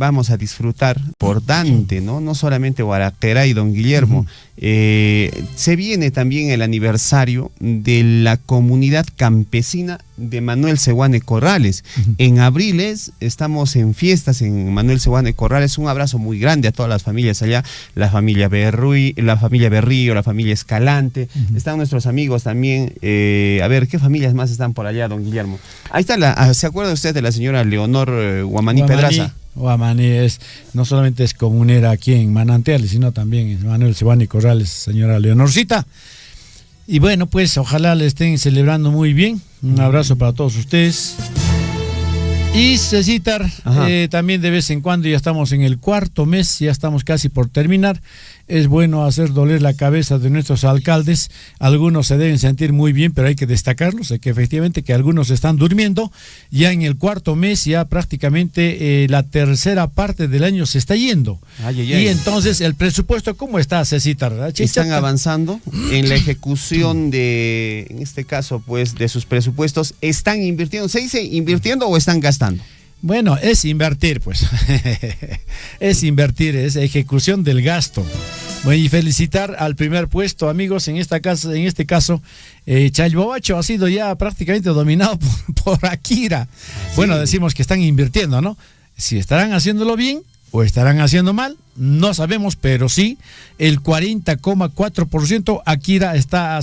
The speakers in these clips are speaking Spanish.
vamos a disfrutar importante, ¿no? No solamente Guaraquera y Don Guillermo. Se viene también el aniversario de la comunidad campesina de Manuel Seoane Corrales. En abril estamos en fiestas en Manuel Seoane Corrales. Un abrazo muy grande a todas las familias allá, la familia Berrío, la familia Escalante. Están nuestros amigos también. A ver, ¿qué familias más están por allá, Don Guillermo? Ahí está, ¿se acuerda usted de la señora Leonor Guamaní Pedraza? Guamaní no solamente es comunera aquí en Manantiales, sino también en Manuel Seoane Corrales, señora Leonorcita. Y bueno, pues ojalá le estén celebrando muy bien. Un abrazo para todos ustedes. Y Cecitar, también de vez en cuando, ya estamos en el cuarto mes, ya estamos casi por terminar. Es bueno hacer doler la cabeza de nuestros alcaldes. Algunos se deben sentir muy bien, pero hay que destacarlos, que efectivamente que algunos están durmiendo. Ya en el cuarto mes, ya prácticamente la tercera parte del año se está yendo. Y entonces el presupuesto, ¿cómo está, Cecitar? Están avanzando en la ejecución de, en este caso, pues, de sus presupuestos. ¿Están invirtiendo? ¿Se dice invirtiendo o están gastando? Bueno, es invertir, pues. Es invertir, es ejecución del gasto. Bueno, y felicitar al primer puesto, amigos, en este caso, Chalboacho ha sido ya prácticamente dominado por Akira. Bueno, decimos que están invirtiendo, ¿no? Si estarán haciéndolo bien o estarán haciendo mal, no sabemos, pero sí, el 40,4% Akira está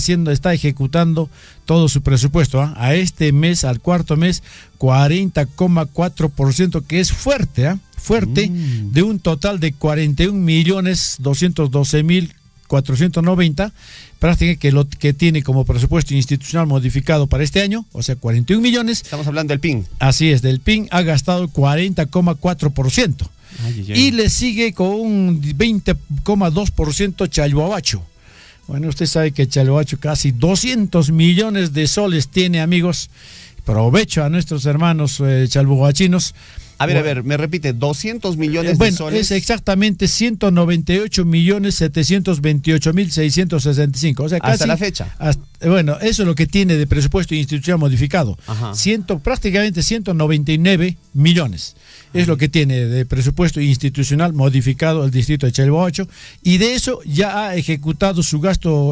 ejecutando todo su presupuesto, a este mes, al cuarto mes, 40,4%, que es fuerte, fuerte, de un total de 41.212.490, prácticamente que lo que tiene como presupuesto institucional modificado para este año, o sea, 41 millones. Estamos hablando del PIN. Así es, del PIN ha gastado 40,4%. Y le sigue con un 20,2% Chalboacho. Bueno, usted sabe que Chalboacho casi 200 millones de soles tiene, amigos. Provecho a nuestros hermanos chalboachinos. A ver, me repite, 200 millones de soles. Es exactamente 198.728.665. O sea, casi, hasta la fecha. Bueno, eso es lo que tiene de presupuesto institucional modificado. Prácticamente 199 millones. Es lo que tiene de presupuesto institucional modificado el distrito de Chalboacho, y de eso ya ha ejecutado su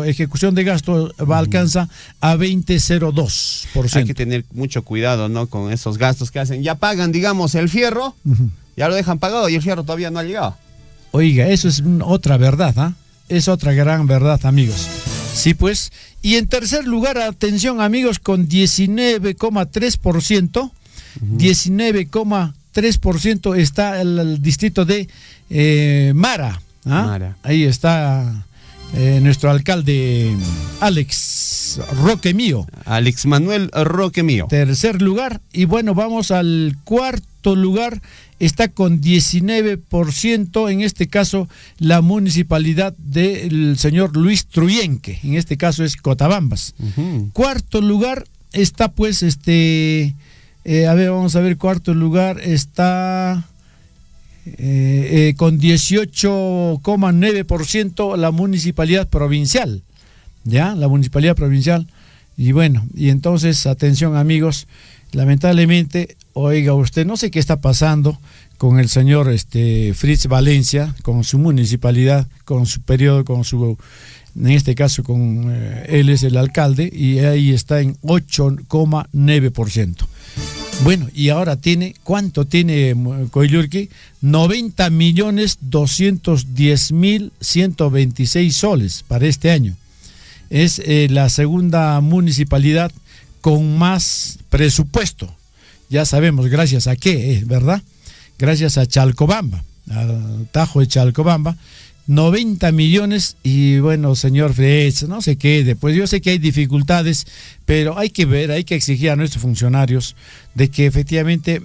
ejecución de gasto, alcanza a 20,02%. Hay que tener mucho cuidado, ¿no?, con esos gastos que hacen. Ya pagan, digamos, el fierro, ya lo dejan pagado y el fierro todavía no ha llegado. Oiga, eso es otra verdad, es otra gran verdad, amigos. Sí, pues. Y en tercer lugar, atención, amigos, con 19,3%, 19,3% está el distrito de Mara. Ahí está nuestro alcalde Alex Roque Mío. Alex Manuel Roque Mío. Tercer lugar. Y bueno, vamos al cuarto lugar. Está con 19%, en este caso, la municipalidad del señor Luis Truyenque. En este caso es Cotabambas. Cuarto lugar está, pues, vamos a ver, cuarto lugar está con 18,9% la municipalidad provincial, ¿ya? La municipalidad provincial. Y bueno, y entonces, atención, amigos, lamentablemente, oiga usted, no sé qué está pasando con el señor Fritz Valencia, con su municipalidad, con su periodo, en este caso, él es el alcalde, y ahí está en 8,9%. Bueno, y ahora ¿cuánto tiene Coyllurqui? 90.210.126 soles para este año. Es la segunda municipalidad con más presupuesto. Ya sabemos gracias a qué, ¿verdad? Gracias a Chalcobamba, al Tajo de Chalcobamba. 90 millones y bueno, señor Fritz, no sé qué, después yo sé que hay dificultades, pero hay que ver, hay que exigir a nuestros funcionarios de que efectivamente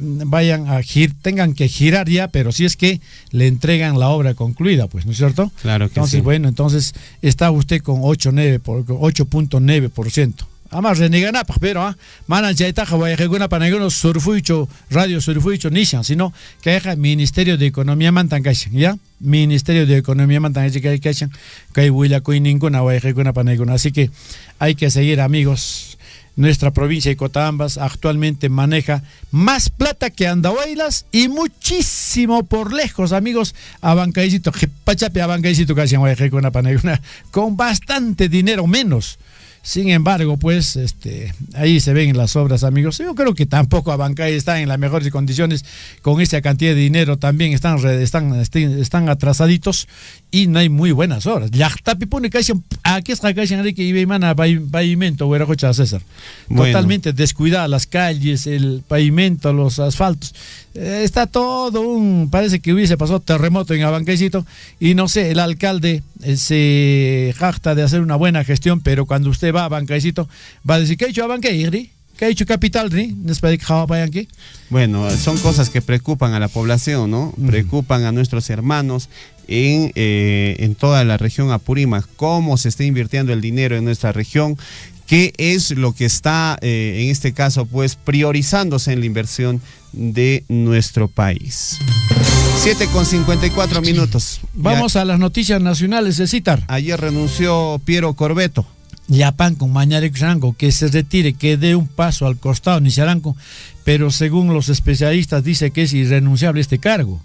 tengan que girar ya, pero si es que le entregan la obra concluida, pues, ¿no es cierto? Claro que entonces, sí. Bueno, entonces está usted con 8,9%. Además reneganapas, pero manan chaitaja voy a ejecutar para algunos surfuicho, radio surfuicho nishan, sino que deja Ministerio de Economía mantancachan, ¿ya? Ministerio de Economía mantancachan, que hay huila con ninguna voy a ejecutar para ninguna. Así que hay que seguir, amigos, nuestra provincia de Cotambas actualmente maneja más plata que Andahuaylas y muchísimo por lejos, amigos, Abancaycito, Pachape Abancaycito casi con bastante dinero menos. Sin embargo, pues, ahí se ven las obras, amigos. Yo creo que tampoco Abancay está en las mejores condiciones con esa cantidad de dinero. También están atrasaditos y no hay muy buenas obras. Yachtapi pone que aquí está casi Enrique y Beimana pavimento, César. Bueno. Totalmente descuidada las calles, el pavimento, los asfaltos. Está todo parece que hubiese pasado terremoto en Abancaycito y no sé, el alcalde se jacta de hacer una buena gestión, pero cuando usted va a Abancaycito va a decir, ¿qué ha hecho Abancay? ¿Qué ha hecho Capital? Bueno, son cosas que preocupan a la población, ¿no? Preocupan a nuestros hermanos en toda la región Apurímac, cómo se está invirtiendo el dinero en nuestra región. ¿Qué es lo que está, en este caso, pues, priorizándose en la inversión de nuestro país? 7:54. Vamos a las noticias nacionales de Citar. Ayer renunció Piero Corbeto. Yapan con Mañare Xarango, que se retire, que dé un paso al costado Nicharanco, pero según los especialistas dice que es irrenunciable este cargo.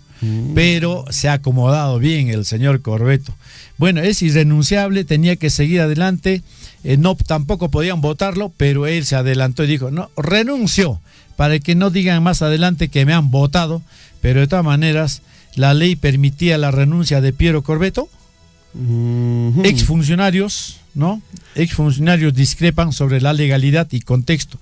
Pero se ha acomodado bien el señor Corbeto. Bueno, es irrenunciable, tenía que seguir adelante, no, tampoco podían votarlo, pero él se adelantó y dijo, no, renunció, para que no digan más adelante que me han votado, pero de todas maneras, la ley permitía la renuncia de Piero Corbeto. Exfuncionarios, ¿no? Exfuncionarios discrepan sobre la legalidad y contexto.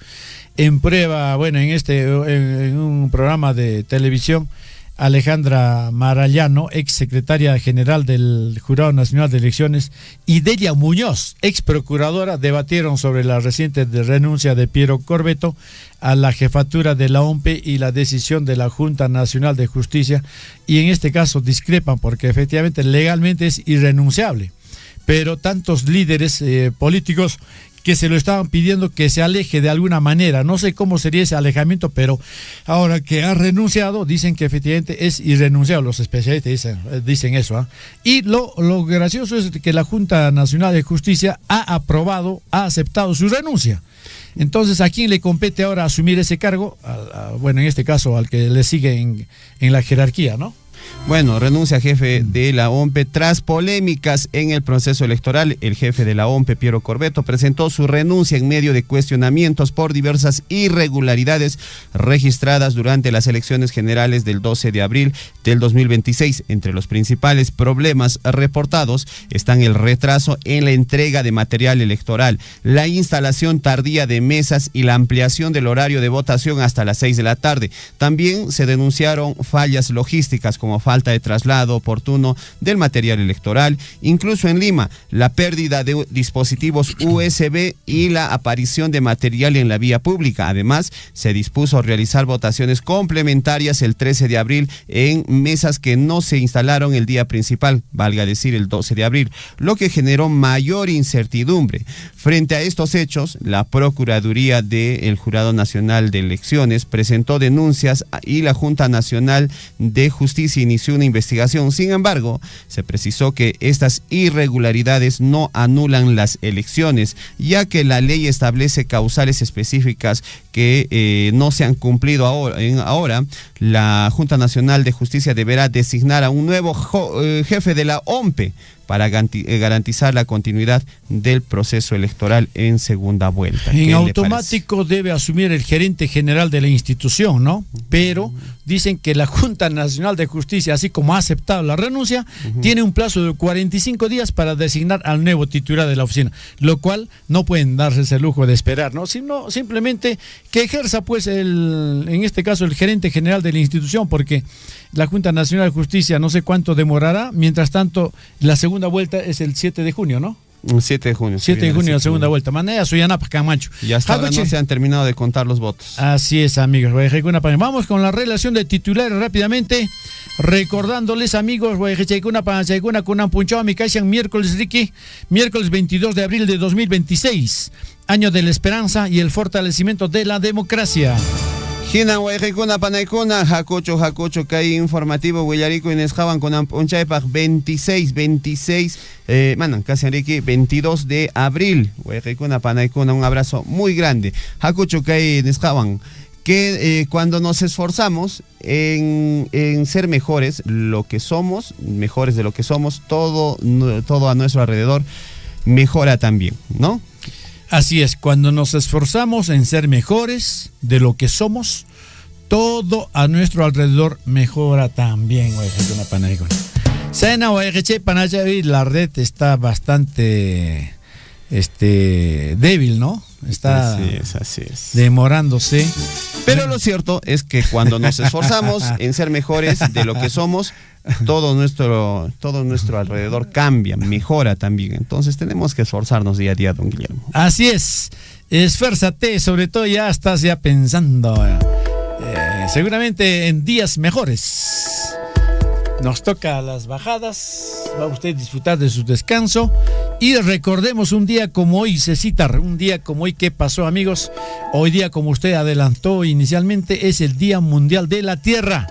En prueba, bueno, en un programa de televisión, Alejandra Marallano, ex secretaria general del Jurado Nacional de Elecciones, y Delia Muñoz, ex procuradora, debatieron sobre la reciente renuncia de Piero Corbeto a la jefatura de la OMPE y la decisión de la Junta Nacional de Justicia, y en este caso discrepan porque efectivamente legalmente es irrenunciable, pero tantos líderes políticos que se lo estaban pidiendo que se aleje de alguna manera. No sé cómo sería ese alejamiento, pero ahora que ha renunciado, dicen que efectivamente es irrenunciable. Los especialistas dicen eso. Y lo gracioso es que la Junta Nacional de Justicia ha aceptado su renuncia. Entonces, ¿a quién le compete ahora asumir ese cargo? Bueno, en este caso, al que le sigue en la jerarquía, ¿no? Bueno, renuncia jefe de la OMPE tras polémicas en el proceso electoral. El jefe de la OMPE, Piero Corbeto, presentó su renuncia en medio de cuestionamientos por diversas irregularidades registradas durante las elecciones generales del 12 de abril del 2026. Entre los principales problemas reportados están el retraso en la entrega de material electoral, la instalación tardía de mesas y la ampliación del horario de votación hasta las 6 de la tarde. También se denunciaron fallas logísticas como falta de traslado oportuno del material electoral, incluso en Lima, la pérdida de dispositivos USB y la aparición de material en la vía pública. Además, se dispuso realizar votaciones complementarias el 13 de abril en mesas que no se instalaron el día principal, valga decir el 12 de abril, lo que generó mayor incertidumbre. Frente a estos hechos, la Procuraduría del Jurado Nacional de Elecciones presentó denuncias y la Junta Nacional de Justicia inició una investigación. Sin embargo, se precisó que estas irregularidades no anulan las elecciones, ya que la ley establece causales específicas que no se han cumplido ahora. La Junta Nacional de Justicia deberá designar a un nuevo jefe de la OMPE para garantizar la continuidad del proceso electoral en segunda vuelta. En automático debe asumir el gerente general de la institución, ¿no? Pero dicen que la Junta Nacional de Justicia, así como ha aceptado la renuncia, tiene un plazo de 45 días para designar al nuevo titular de la oficina, lo cual no pueden darse ese lujo de esperar, ¿no? Sino simplemente que ejerza, pues, en este caso, el gerente general de la institución, porque la Junta Nacional de Justicia no sé cuánto demorará. Mientras tanto, la segunda vuelta es el 7 de junio, ¿no? 7 de junio. 7 de junio, la segunda vuelta. Manea, Suyanapa, Camacho. Y hasta ahora no se han terminado de contar los votos. Así es, amigos. Vamos con la relación de titulares rápidamente. Recordándoles, amigos, miércoles 22 de abril de 2026, año de la esperanza y el fortalecimiento de la democracia. Hina Waikuna Panaikuna, Jacocho, Kai informativo, Huillarico y Nesjaban con Unchaipak 26, manan, casi Enrique, 22 de abril. Waikuna Panaikuna, un abrazo muy grande. Jacocho Kai Nesjaban, que cuando nos esforzamos en ser mejores, mejores de lo que somos, todo a nuestro alrededor mejora también, ¿no? Así es, cuando nos esforzamos en ser mejores de lo que somos, todo a nuestro alrededor mejora también. La red está bastante débil, ¿no? Está así es. demorándose. Pero lo cierto es que cuando nos esforzamos en ser mejores de lo que somos, todo nuestro alrededor cambia, mejora también. Entonces tenemos que esforzarnos día a día, don Guillermo. Así es, esfuérzate, sobre todo ya estás pensando seguramente en días mejores. Nos toca las bajadas, va usted a disfrutar de su descanso y recordemos un día como hoy, un día como hoy, ¿qué pasó, amigos? Hoy día, como usted adelantó inicialmente, es el Día Mundial de la Tierra.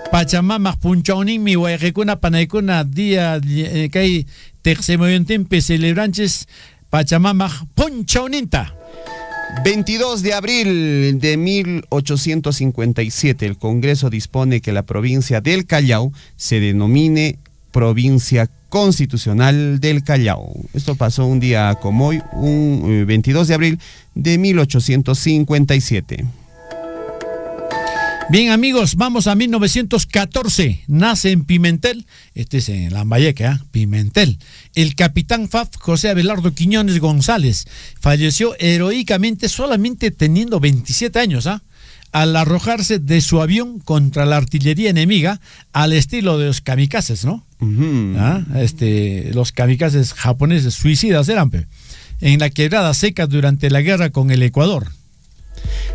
Pachamama punchaunimi Waikuna Panaikuna día que hay texemoyontempe celebranches Pachamama punchauninta. 22 de abril de 1857, el Congreso dispone que la provincia del Callao se denomine Provincia Constitucional del Callao. Esto pasó un día como hoy, un 22 de abril de 1857. Bien, amigos, vamos a 1914. Nace en Pimentel, este es en Lambayeque, Pimentel, el capitán FAF José Abelardo Quiñones González. Falleció heroicamente solamente teniendo 27 años, al arrojarse de su avión contra la artillería enemiga al estilo de los kamikazes, ¿no? Uh-huh. Los kamikazes japoneses suicidas eran, en la quebrada seca durante la guerra con el Ecuador.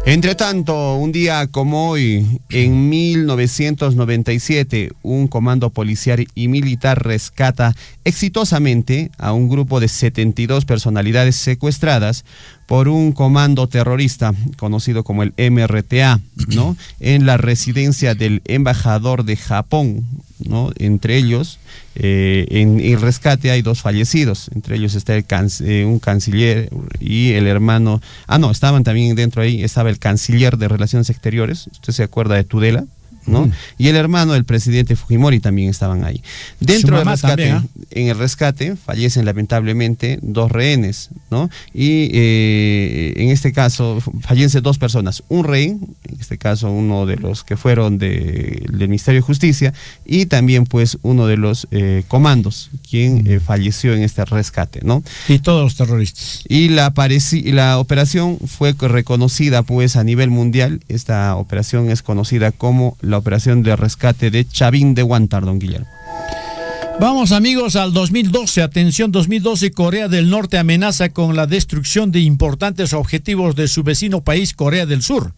Entre tanto, un día como hoy, en 1997, un comando policial y militar rescata exitosamente a un grupo de 72 personalidades secuestradas por un comando terrorista conocido como el MRTA, ¿no? En la residencia del embajador de Japón, ¿no? Entre ellos, en el rescate hay 2 fallecidos, entre ellos está un canciller y el hermano, estaban también dentro ahí, estaba el canciller de Relaciones Exteriores, usted se acuerda de Tudela, ¿no? Y el hermano del presidente Fujimori también estaban ahí. Dentro del rescate, también, en el rescate fallecen lamentablemente 2 rehenes, ¿no? Y en este caso fallecen 2 personas, un rehén, en este caso uno de los que fueron del Ministerio de Justicia, y también pues uno de los comandos, quien falleció en este rescate, ¿no? Y todos los terroristas. Y la operación fue reconocida pues a nivel mundial. Esta operación es conocida como la operación de rescate de Chavín de Huántar, don Guillermo. Vamos, amigos, al 2012. Atención, 2012, Corea del Norte amenaza con la destrucción de importantes objetivos de su vecino país, Corea del Sur,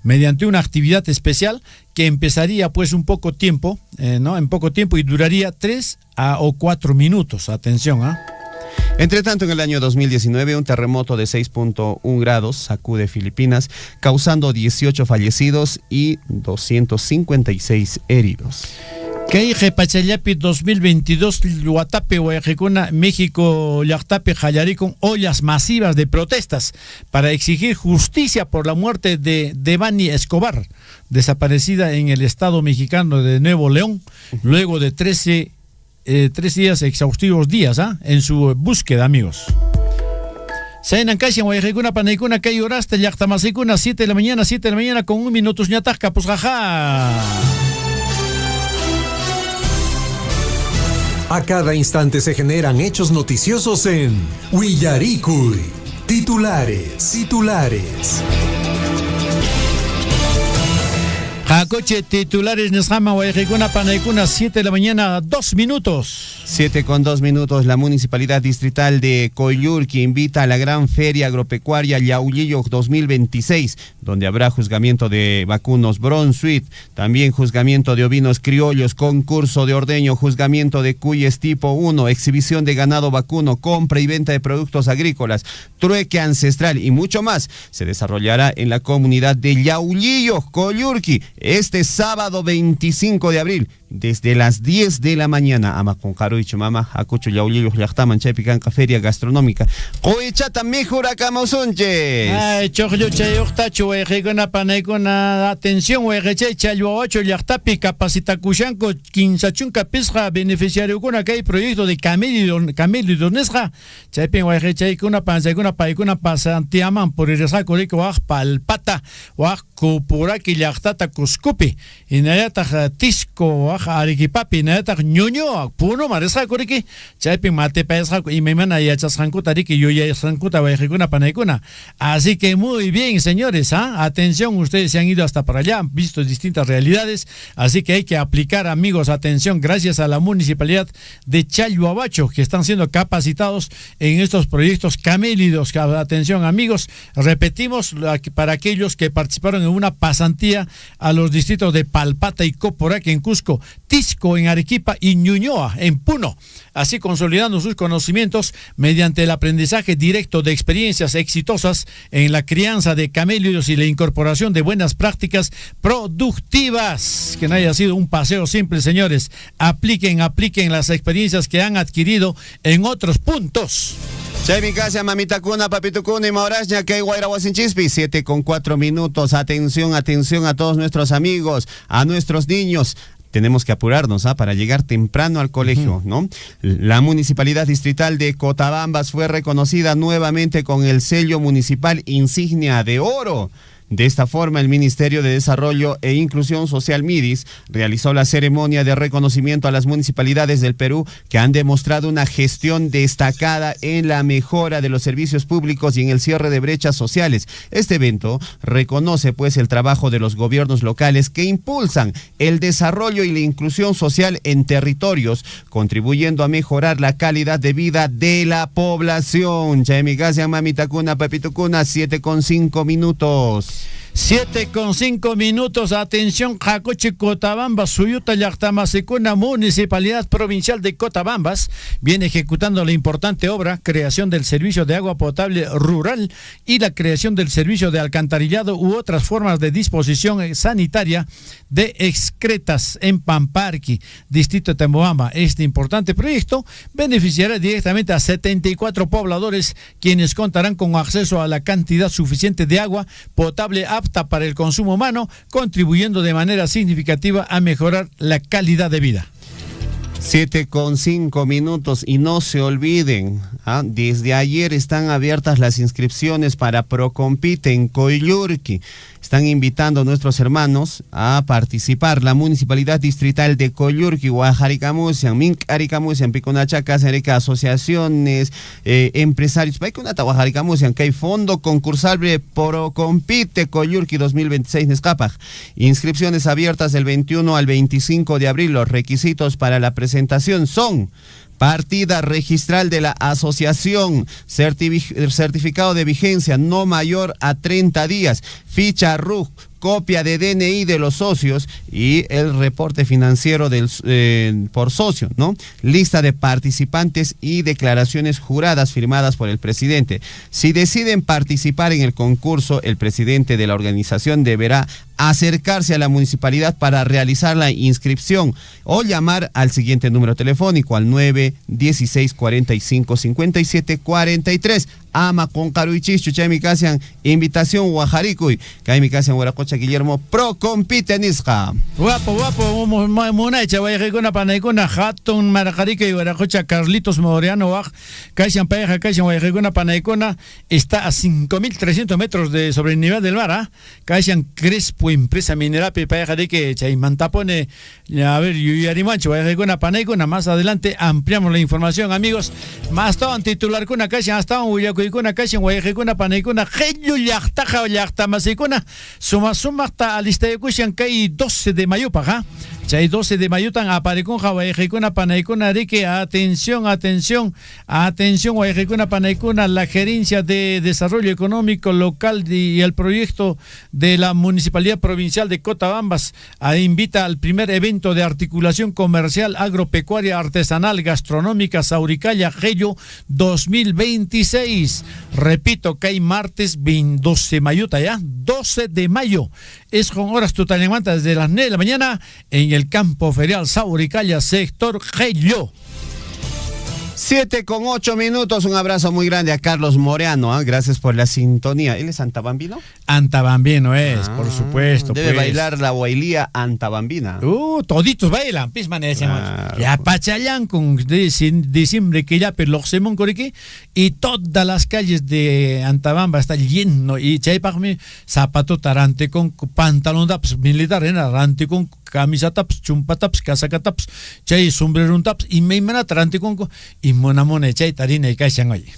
mediante una actividad especial que empezaría pues en poco tiempo y duraría 3 o 4 minutos. Atención, Entre tanto, en el año 2019, un terremoto de 6.1 grados sacude Filipinas, causando 18 fallecidos y 256 heridos. Keije Pachayapi 2022, Luatape, Huayajicuna, México, Yactape, Jayari, con ollas masivas de protestas para exigir justicia por la muerte de Devani Escobar, desaparecida en el estado mexicano de Nuevo León, luego de 3 días exhaustivos en su búsqueda, amigos. Sainan Kaishan, Huayajicuna, Panaicuna, Kayoraste, Yactamasicuna, 7 de la mañana con 1 minuto, ñatasca, pues jaja. A cada instante se generan hechos noticiosos en Huillaricui. Titulares. Jacoche, titulares Nesjama, Guayajicuna, Panaicuna, 7 de la mañana, 2 minutos. 7:02. La Municipalidad Distrital de Coyurqui invita a la gran Feria Agropecuaria Yaulillo 2026, donde habrá juzgamiento de vacunos Brunswick, también juzgamiento de ovinos criollos, concurso de ordeño, juzgamiento de cuyes tipo 1, exhibición de ganado vacuno, compra y venta de productos agrícolas, trueque ancestral y mucho más. Se desarrollará en la comunidad de Yaulillo, Coyurqui, este sábado 25 de abril, desde las 10 de la mañana. Ama con Caruicho, mama, Acucho, Yaulillo, Yachtaman, Chepicanca, Feria Gastronómica. Coichata, mejora, Camosonches. Ay, Chojyo, Chayoktacho, Guayajicuna, Panaicuna, atención, Guayache, Chayo 8, Yachtapi, Capacitacuyanco, Quinzachunca, Pisja, beneficiario con aquel proyecto de Camelio Nesja, Chapin, Guayache, una panzacuna, paicuna, pasantiaman, por el resaco de Coaj, Palpata, Oaj, Cupuraki, Yachtata, Cuscupi, y Nayata, Tisco, Arequipapi, Nayata, Ñuño, Puno, Maresa, Coriki, Chapin, Mate, Pesja, y Memana, y Achasrancuta, Riki, Yuya, Sancuta, Guayajicuna, Panaicuna. Así que muy bien, señores, atención, ustedes se han ido hasta para allá, han visto distintas realidades, así que hay que aplicar, amigos, atención, gracias a la Municipalidad de Chalhuabacho, que están siendo capacitados en estos proyectos camélidos. Atención, amigos, repetimos, para aquellos que participaron en una pasantía a los distritos de Palpata y Coporaque en Cusco, Tisco en Arequipa y Ñuñoa en Puno, así consolidando sus conocimientos mediante el aprendizaje directo de experiencias exitosas en la crianza de camélidos y la incorporación de buenas prácticas productivas. Que no haya sido un paseo simple, señores. Apliquen las experiencias que han adquirido en otros puntos. Chay, casa, mamita cuna, papito cuna y maurasña, que hay guaira chispi. 7:04. Atención a todos nuestros amigos, a nuestros niños. Tenemos que apurarnos para llegar temprano al colegio, ¿no? La Municipalidad Distrital de Cotabambas fue reconocida nuevamente con el sello municipal insignia de oro. De esta forma, el Ministerio de Desarrollo e Inclusión Social MIDIS realizó la ceremonia de reconocimiento a las municipalidades del Perú que han demostrado una gestión destacada en la mejora de los servicios públicos y en el cierre de brechas sociales. Este evento reconoce pues el trabajo de los gobiernos locales que impulsan el desarrollo y la inclusión social en territorios, contribuyendo a mejorar la calidad de vida de la población. Chaymigasian, mamita cuna, papito cuna, 7:05. 7:05. Atención, Jacoche, Cotabambas, Suyuta, Llactamasecuna, Municipalidad Provincial de Cotabambas, viene ejecutando la importante obra, creación del servicio de agua potable rural y la creación del servicio de alcantarillado u otras formas de disposición sanitaria de excretas en Pamparqui, distrito de Tambobamba. Este importante proyecto beneficiará directamente a 74 pobladores, quienes contarán con acceso a la cantidad suficiente de agua potable apta para el consumo humano, contribuyendo de manera significativa a mejorar la calidad de vida. 7:05 y no se olviden, desde ayer están abiertas las inscripciones para Procompite en Coyurqui. Están invitando a nuestros hermanos a participar. La Municipalidad Distrital de Coyurqui, Guajaricamusian, Mincaricamusian, Piconachacas, asociaciones, empresarios, Paiconata, Guajaricamusian, que hay fondo concursable Procompite Coyurqui 2026 Nescapaj. Inscripciones abiertas del 21 al 25 de abril. Los requisitos para la presentación son: partida registral de la asociación, certificado de vigencia no mayor a 30 días, ficha RUC, copia de DNI de los socios y el reporte financiero por socio, ¿no? Lista de participantes y declaraciones juradas firmadas por el presidente. Si deciden participar en el concurso, el presidente de la organización deberá acercarse a la municipalidad para realizar la inscripción o llamar al siguiente número telefónico al 916 45 57 43. Ama con Caruichis, Chuchaymicasian, invitación Guajaricuy, Caymicasian Huaracocha Guillermo, Procompite Nisja. Guapo, Monacha, Guayajicuna, Panaicuna, Hatun, Marajarica y Huaracocha Carlitos Moreano, Caisian Paeja, Caisian Guayajicuna, Panaicuna, está a 5.300 metros sobre el nivel del mar, Caisian Crespo, empresa minera, Paeja de que Chaymantapone, a ver, Yuyarimancho, Guayajicuna, Panaicuna. Más adelante ampliamos la información, amigos. Más todo en titular con Caisian, hasta un Huyacuicuna, Caisian Guayajicuna, Panaicuna, Heyu Yachtaja, Yachtamasicuna, suma sumaqta alistayakushan kay 12 de mayo paja. Chay 12 de mayo tan aparecunja wayqikuna panaykuna riki, atención, wayqikuna panaykuna, la gerencia de desarrollo económico local y el proyecto de la Municipalidad Provincial de Cotabambas invita al primer evento de articulación comercial agropecuaria artesanal gastronómica Sauricaya Gello 2026. Repito, que hay martes 12 de mayo, ya 12 de mayo. Es con horas totalmente desde las 9 de la mañana en el campo ferial Sauricaya, sector Gello. 7:08. Un abrazo muy grande a Carlos Moreano, ¿eh? Gracias por la sintonía. ¿Él es antabambino? Antabambino es, por supuesto. Debe bailar la huailía antabambina. Toditos bailan, pisman Claro, ya Pachayán con diciembre que ya pero Semón Corique y todas las calles de Antabamba está lleno y chaypagme zapato tarante con pantalón taps militar en arante con camisa taps, chumpa taps, casaca taps, chay sombrero taps y me imana tarante con y monamone chay tarina y caichan oye.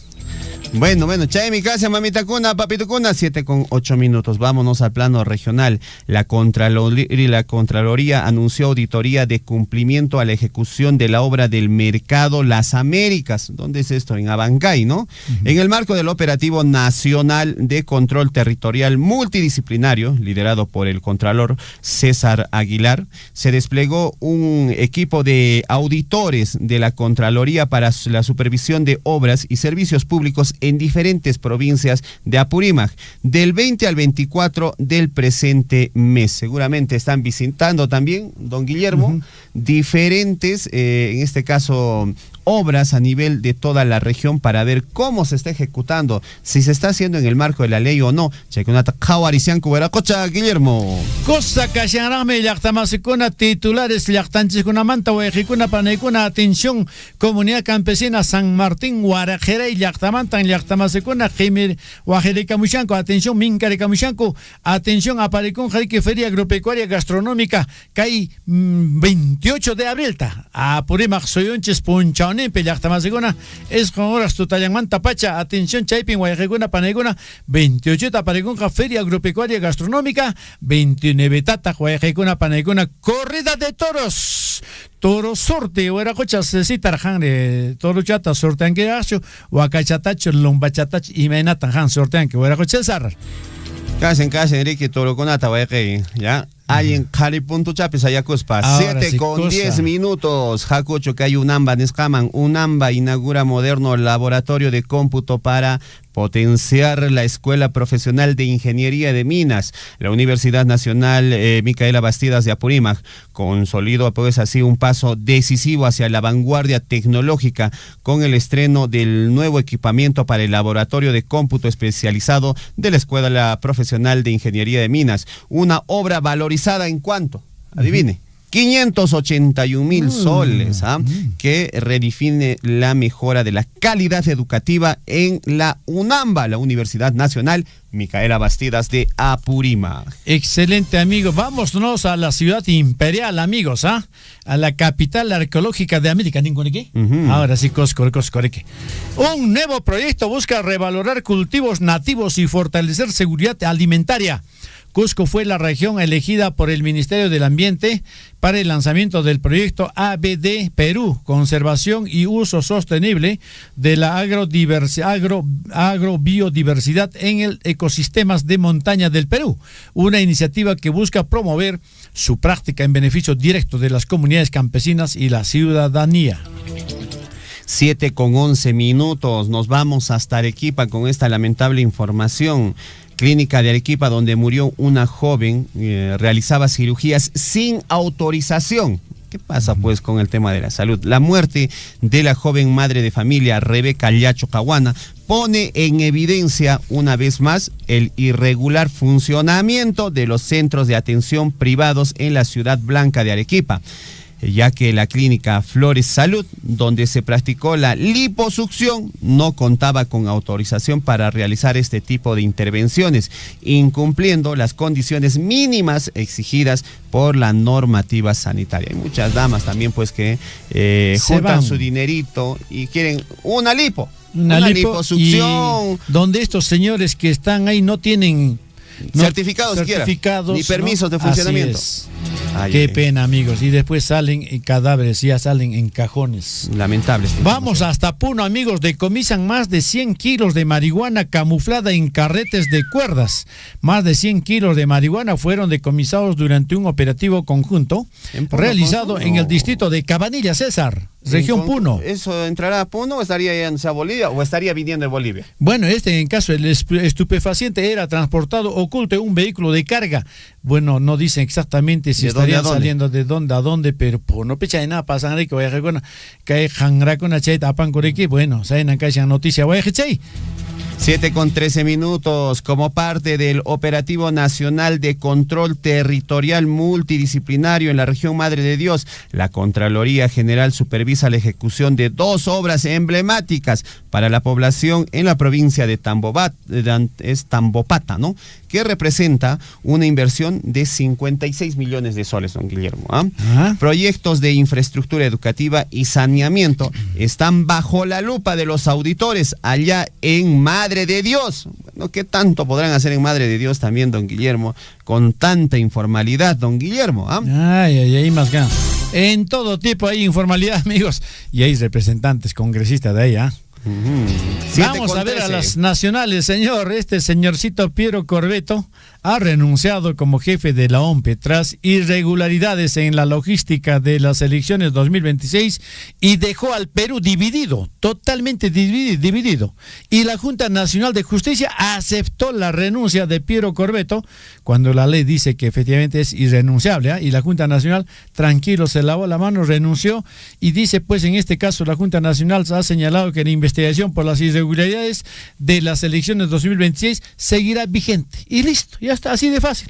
Bueno, chay mi casa, mamita cuna, papito cuna, 7:08. Vámonos al plano regional. La Contraloría anunció auditoría de cumplimiento a la ejecución de la obra del Mercado Las Américas. ¿Dónde es esto? En Abancay, ¿no? En el marco del Operativo Nacional de Control Territorial Multidisciplinario, liderado por el Contralor César Aguilar, se desplegó un equipo de auditores de la Contraloría para la supervisión de obras y servicios públicos en diferentes provincias de Apurímac, del 20 al 24 del presente mes. Seguramente están visitando también, don Guillermo, diferentes, en este caso, obras a nivel de toda la región para ver cómo se está ejecutando, si se está haciendo en el marco de la ley o no. Guillermo. Cosa kashanrame llaqtamasicuna titulares llaqtanchikuna manta wayqikuna panaykuna atención comunidad campesina San Martín Guarajeray llaqtamantan llaqtamasicuna qimir wajirikamushanku atención minkarikamushanku atención aparikun jariki feria agropecuaria gastronómica kay 28 de abril ta Apurímac soyunchis punchao Nempe llaqtamasicuna es con horas tutallanmanta pacha atención chaypin wayqikuna panaykuna 28 aparikun feria agropecuaria gastronómica 29 tata wayqikuna panaykuna corrida de toros toro sorte hueracochas citarjan de toro chata sortean que hacho huacachatacho lombachatach y menatan han sortean que hueracochas César Casen, Enrique Toro Conata, ya. Hay en Cali.chapis Chapis, Ayacuspa. 7:10. Jacocho, que hay Unamba, Nescaman. Unamba inaugura moderno laboratorio de cómputo para potenciar la Escuela Profesional de Ingeniería de Minas. La Universidad Nacional Micaela Bastidas de Apurímac consolidó pues así un paso decisivo hacia la vanguardia tecnológica con el estreno del nuevo equipamiento para el laboratorio de cómputo especializado de la Escuela Profesional de Ingeniería de Minas. Una obra valorizada en cuánto, adivine. 581,000 soles, que redefine la mejora de la calidad educativa en la UNAMBA, la Universidad Nacional Micaela Bastidas de Apurímac. Excelente, amigo. Vámonos a la ciudad imperial, amigos, a la capital arqueológica de América. Ahora sí, Coscoreque. Un nuevo proyecto busca revalorar cultivos nativos y fortalecer seguridad alimentaria. Cusco fue la región elegida por el Ministerio del Ambiente para el lanzamiento del proyecto ABD Perú, Conservación y Uso Sostenible de la agrobiodiversidad en el ecosistemas de montaña del Perú, una iniciativa que busca promover su práctica en beneficio directo de las comunidades campesinas y la ciudadanía. 7:11. Nos vamos hasta Arequipa con esta lamentable información. Clínica de Arequipa, donde murió una joven, realizaba cirugías sin autorización. ¿Qué pasa pues con el tema de la salud? La muerte de la joven madre de familia Rebeca Llacho Caguana pone en evidencia una vez más el irregular funcionamiento de los centros de atención privados en la ciudad blanca de Arequipa, ya que la clínica Flores Salud, donde se practicó la liposucción, no contaba con autorización para realizar este tipo de intervenciones, incumpliendo las condiciones mínimas exigidas por la normativa sanitaria. Hay muchas damas también pues que juntan su dinerito y quieren una liposucción. Donde estos señores que están ahí no tienen Certificados siquiera. Ni permisos de funcionamiento. Qué pena, amigos. Y después salen cadáveres, ya salen en cajones. Lamentables. Vamos hasta Puno, amigos. Decomisan más de 100 kilos de marihuana camuflada en carretes de cuerdas. Más de 100 kilos de marihuana fueron decomisados durante un operativo conjunto realizado en el distrito de Cabanilla, César, región Puno. ¿Eso entrará a Puno o estaría yéndose a Bolivia o estaría viniendo de Bolivia? Bueno, en caso el estupefaciente era transportado oculto en un vehículo de carga. Bueno, no dicen exactamente si estarían saliendo de dónde a dónde, pero no pecha de nada, pasan rico, voy a recordar que hay jangracona chay tapan coreki, bueno, saben acá esa noticia, voy a chay. 7:13, como parte del Operativo Nacional de Control Territorial Multidisciplinario en la región Madre de Dios, la Contraloría General supervisa la ejecución de 2 obras emblemáticas para la población en la provincia de Tambopata, ¿no? Que representa una inversión de 56 millones de soles, don Guillermo. Proyectos de infraestructura educativa y saneamiento están bajo la lupa de los auditores allá en Madre de Dios. Bueno, ¿qué tanto podrán hacer en Madre de Dios también, don Guillermo, con tanta informalidad, don Guillermo? Ay, más ganas. En todo tipo hay informalidad, amigos, y hay representantes congresistas de ahí, Vamos a ver a las nacionales, señor. Este señorcito Piero Corbeto ha renunciado como jefe de la OMPE tras irregularidades en la logística de las elecciones 2026 y dejó al Perú dividido, totalmente dividido. Y la Junta Nacional de Justicia aceptó la renuncia de Piero Corbeto cuando la ley dice que efectivamente es irrenunciable, y la Junta Nacional, tranquilo, se lavó la mano, renunció y dice, pues en este caso la Junta Nacional ha señalado que la investigación por las irregularidades de las elecciones 2026 seguirá vigente. Y listo, ya está, así de fácil.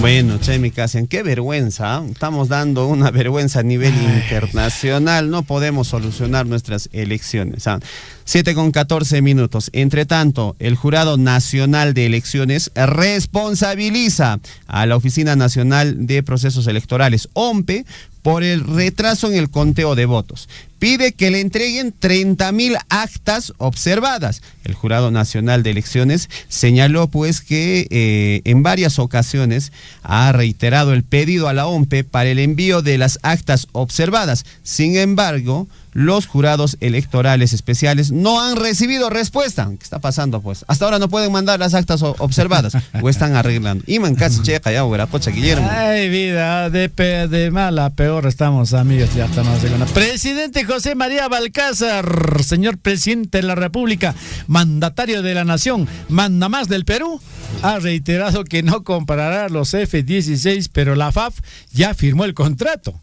Bueno, Chemi Casian, qué vergüenza. Estamos dando una vergüenza a nivel internacional. No podemos solucionar nuestras elecciones. 7:14. Entre tanto, el Jurado Nacional de Elecciones responsabiliza a la Oficina Nacional de Procesos Electorales, OMPE, por el retraso en el conteo de votos. Pide que le entreguen 30.000 actas observadas. El Jurado Nacional de Elecciones señaló pues que en varias ocasiones ha reiterado el pedido a la OMPE para el envío de las actas observadas. Sin embargo, los jurados electorales especiales no han recibido respuesta. ¿Qué está pasando, pues? Hasta ahora no pueden mandar las actas observadas o están arreglando. Iman casi checa ya, Hueracocha, Guillermo. Ay, vida, de mala a peor estamos, amigos. Ya estamos segunda. Presidente José María Balcázar, señor presidente de la República, mandatario de la nación, mandamás del Perú, ha reiterado que no comprará los F-16, pero la FAF ya firmó el contrato.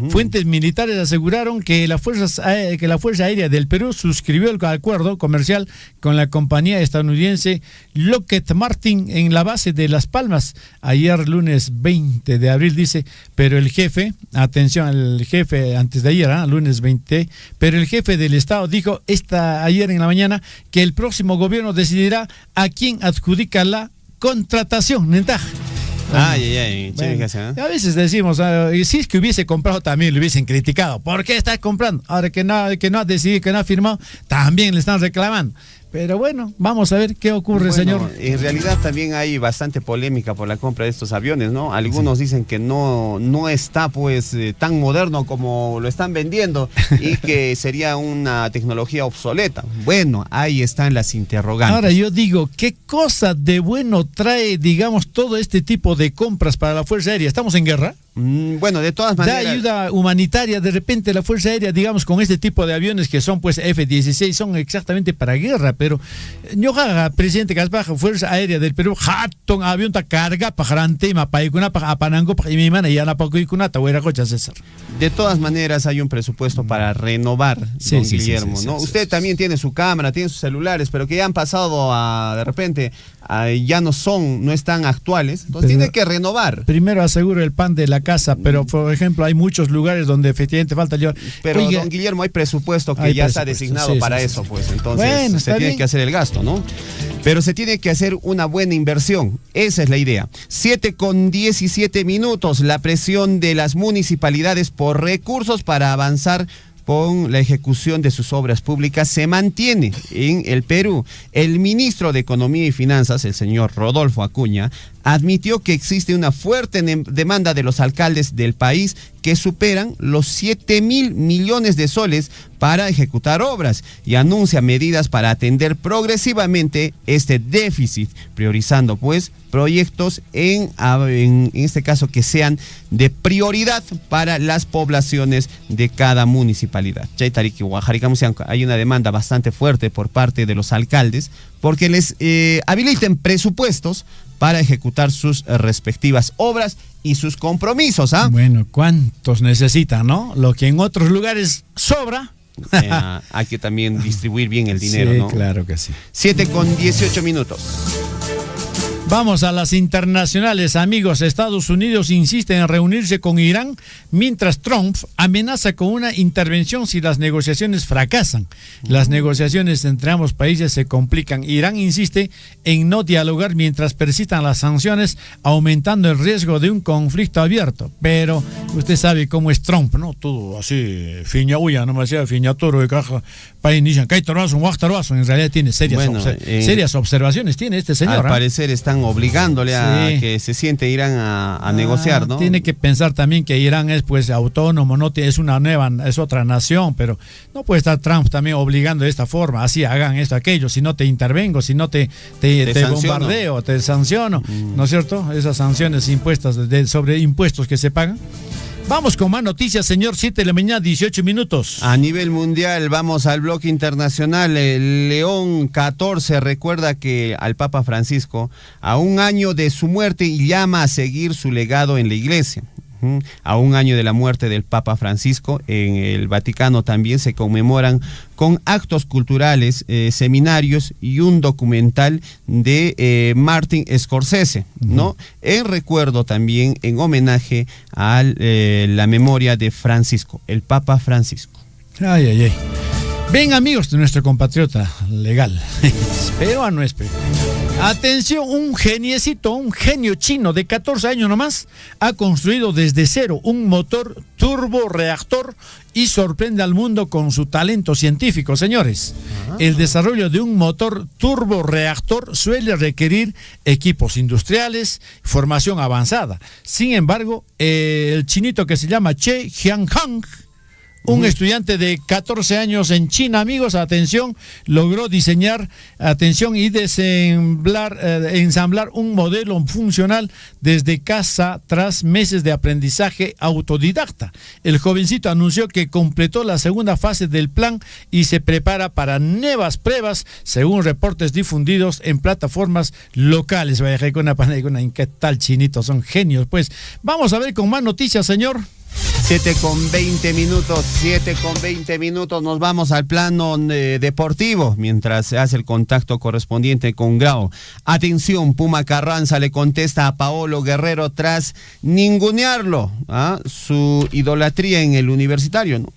Fuentes militares aseguraron que la Fuerza Aérea del Perú suscribió el acuerdo comercial con la compañía estadounidense Lockheed Martin en la base de Las Palmas ayer lunes 20 de abril, dice, pero el jefe, atención, el jefe antes de ayer, lunes 20, pero el jefe del Estado dijo ayer en la mañana que el próximo gobierno decidirá a quién adjudica la contratación. Ventaja. Bueno, a veces decimos, si es que hubiese comprado también le hubiesen criticado. ¿Por qué está comprando? Ahora que no ha decidido, que no ha firmado, también le están reclamando. Pero bueno, vamos a ver qué ocurre, señor. En realidad también hay bastante polémica por la compra de estos aviones, ¿no? Algunos dicen que no está pues tan moderno como lo están vendiendo y que sería una tecnología obsoleta. Bueno, ahí están las interrogantes. Ahora yo digo, ¿qué cosa de bueno trae, digamos, todo este tipo de compras para la Fuerza Aérea? ¿Estamos en guerra? Bueno, de todas maneras. Da ayuda humanitaria, de repente la Fuerza Aérea, digamos, con este tipo de aviones que son pues F-16, son exactamente para guerra, pero yo presidente Caspaja, Fuerza Aérea del Perú, hatton avión ta carga pajarante, mapaicuna, apanango, y mi mana y anapacuicunata, hueracocha, César. De todas maneras hay un presupuesto para renovar, don Guillermo, ¿no? Usted también tiene su cámara, tiene sus celulares, pero que ya han pasado de repente, ya no están actuales, entonces tiene que renovar. Primero aseguro el pan de la casa, pero por ejemplo hay muchos lugares donde efectivamente falta yo. Pero don Guillermo, hay presupuesto que ya está designado para eso, pues entonces se tiene que hacer el gasto, ¿no? Pero se tiene que hacer una buena inversión, esa es la idea. 7:17, la presión de las municipalidades por recursos para avanzar con la ejecución de sus obras públicas se mantiene en el Perú. El ministro de Economía y Finanzas, el señor Rodolfo Acuña, admitió que existe una fuerte demanda de los alcaldes del país que superan los 7.000 millones de soles para ejecutar obras y anuncia medidas para atender progresivamente este déficit, priorizando pues proyectos en este caso que sean de prioridad para las poblaciones de cada municipalidad. Hay una demanda bastante fuerte por parte de los alcaldes porque les habiliten presupuestos para ejecutar sus respectivas obras y sus compromisos. Bueno, ¿cuántos necesitan, no? Lo que en otros lugares sobra. Hay que también distribuir bien el dinero, sí, ¿no? Claro que sí. 7:18. Vamos a las internacionales, amigos. Estados Unidos insiste en reunirse con Irán, mientras Trump amenaza con una intervención si las negociaciones fracasan. Las negociaciones entre ambos países se complican. Irán insiste en no dialogar mientras persistan las sanciones, aumentando el riesgo de un conflicto abierto. Pero usted sabe cómo es Trump, ¿no? Todo así, fiñauya, no me decía fiñatoro de caja. En realidad tiene serias observaciones, tiene este señor. Al parecer están obligándole a que se siente Irán a negociar, ¿no? Tiene que pensar también que Irán es pues autónomo, no es otra nación, pero no puede estar Trump también obligando de esta forma, así hagan esto, aquello, si no te intervengo, si no te bombardeo, te sanciono, ¿no es cierto? Esas sanciones impuestas sobre impuestos que se pagan. Vamos con más noticias, señor. 7 de la mañana, 18 minutos. A nivel mundial, vamos al bloque internacional. El León XIV recuerda que al Papa Francisco, a un año de su muerte, y llama a seguir su legado en la iglesia. A un año de la muerte del Papa Francisco, en el Vaticano también se conmemoran con actos culturales, seminarios y un documental de Martin Scorsese, ¿no? En recuerdo también, en homenaje a la memoria de Francisco, el Papa Francisco. Ay. Ven, amigos de nuestro compatriota legal, peruano es peruano. Atención, un genio chino de 14 años nomás, ha construido desde cero un motor turborreactor y sorprende al mundo con su talento científico, señores. El desarrollo de un motor turborreactor suele requerir equipos industriales, formación avanzada. Sin embargo, el chinito que se llama Che Jianhang, un estudiante de 14 años en China, amigos, atención, logró diseñar, y ensamblar un modelo funcional desde casa tras meses de aprendizaje autodidacta. El jovencito anunció que completó la segunda fase del plan y se prepara para nuevas pruebas, según reportes difundidos en plataformas locales. ¿Qué tal, chinito? Son genios, pues. Vamos a ver con más noticias, señor. 7:20 minutos, nos vamos al plano deportivo, mientras se hace el contacto correspondiente con Grau. Atención, Puma Carranza le contesta a Paolo Guerrero tras ningunearlo, su idolatría en el Universitario, ¿no?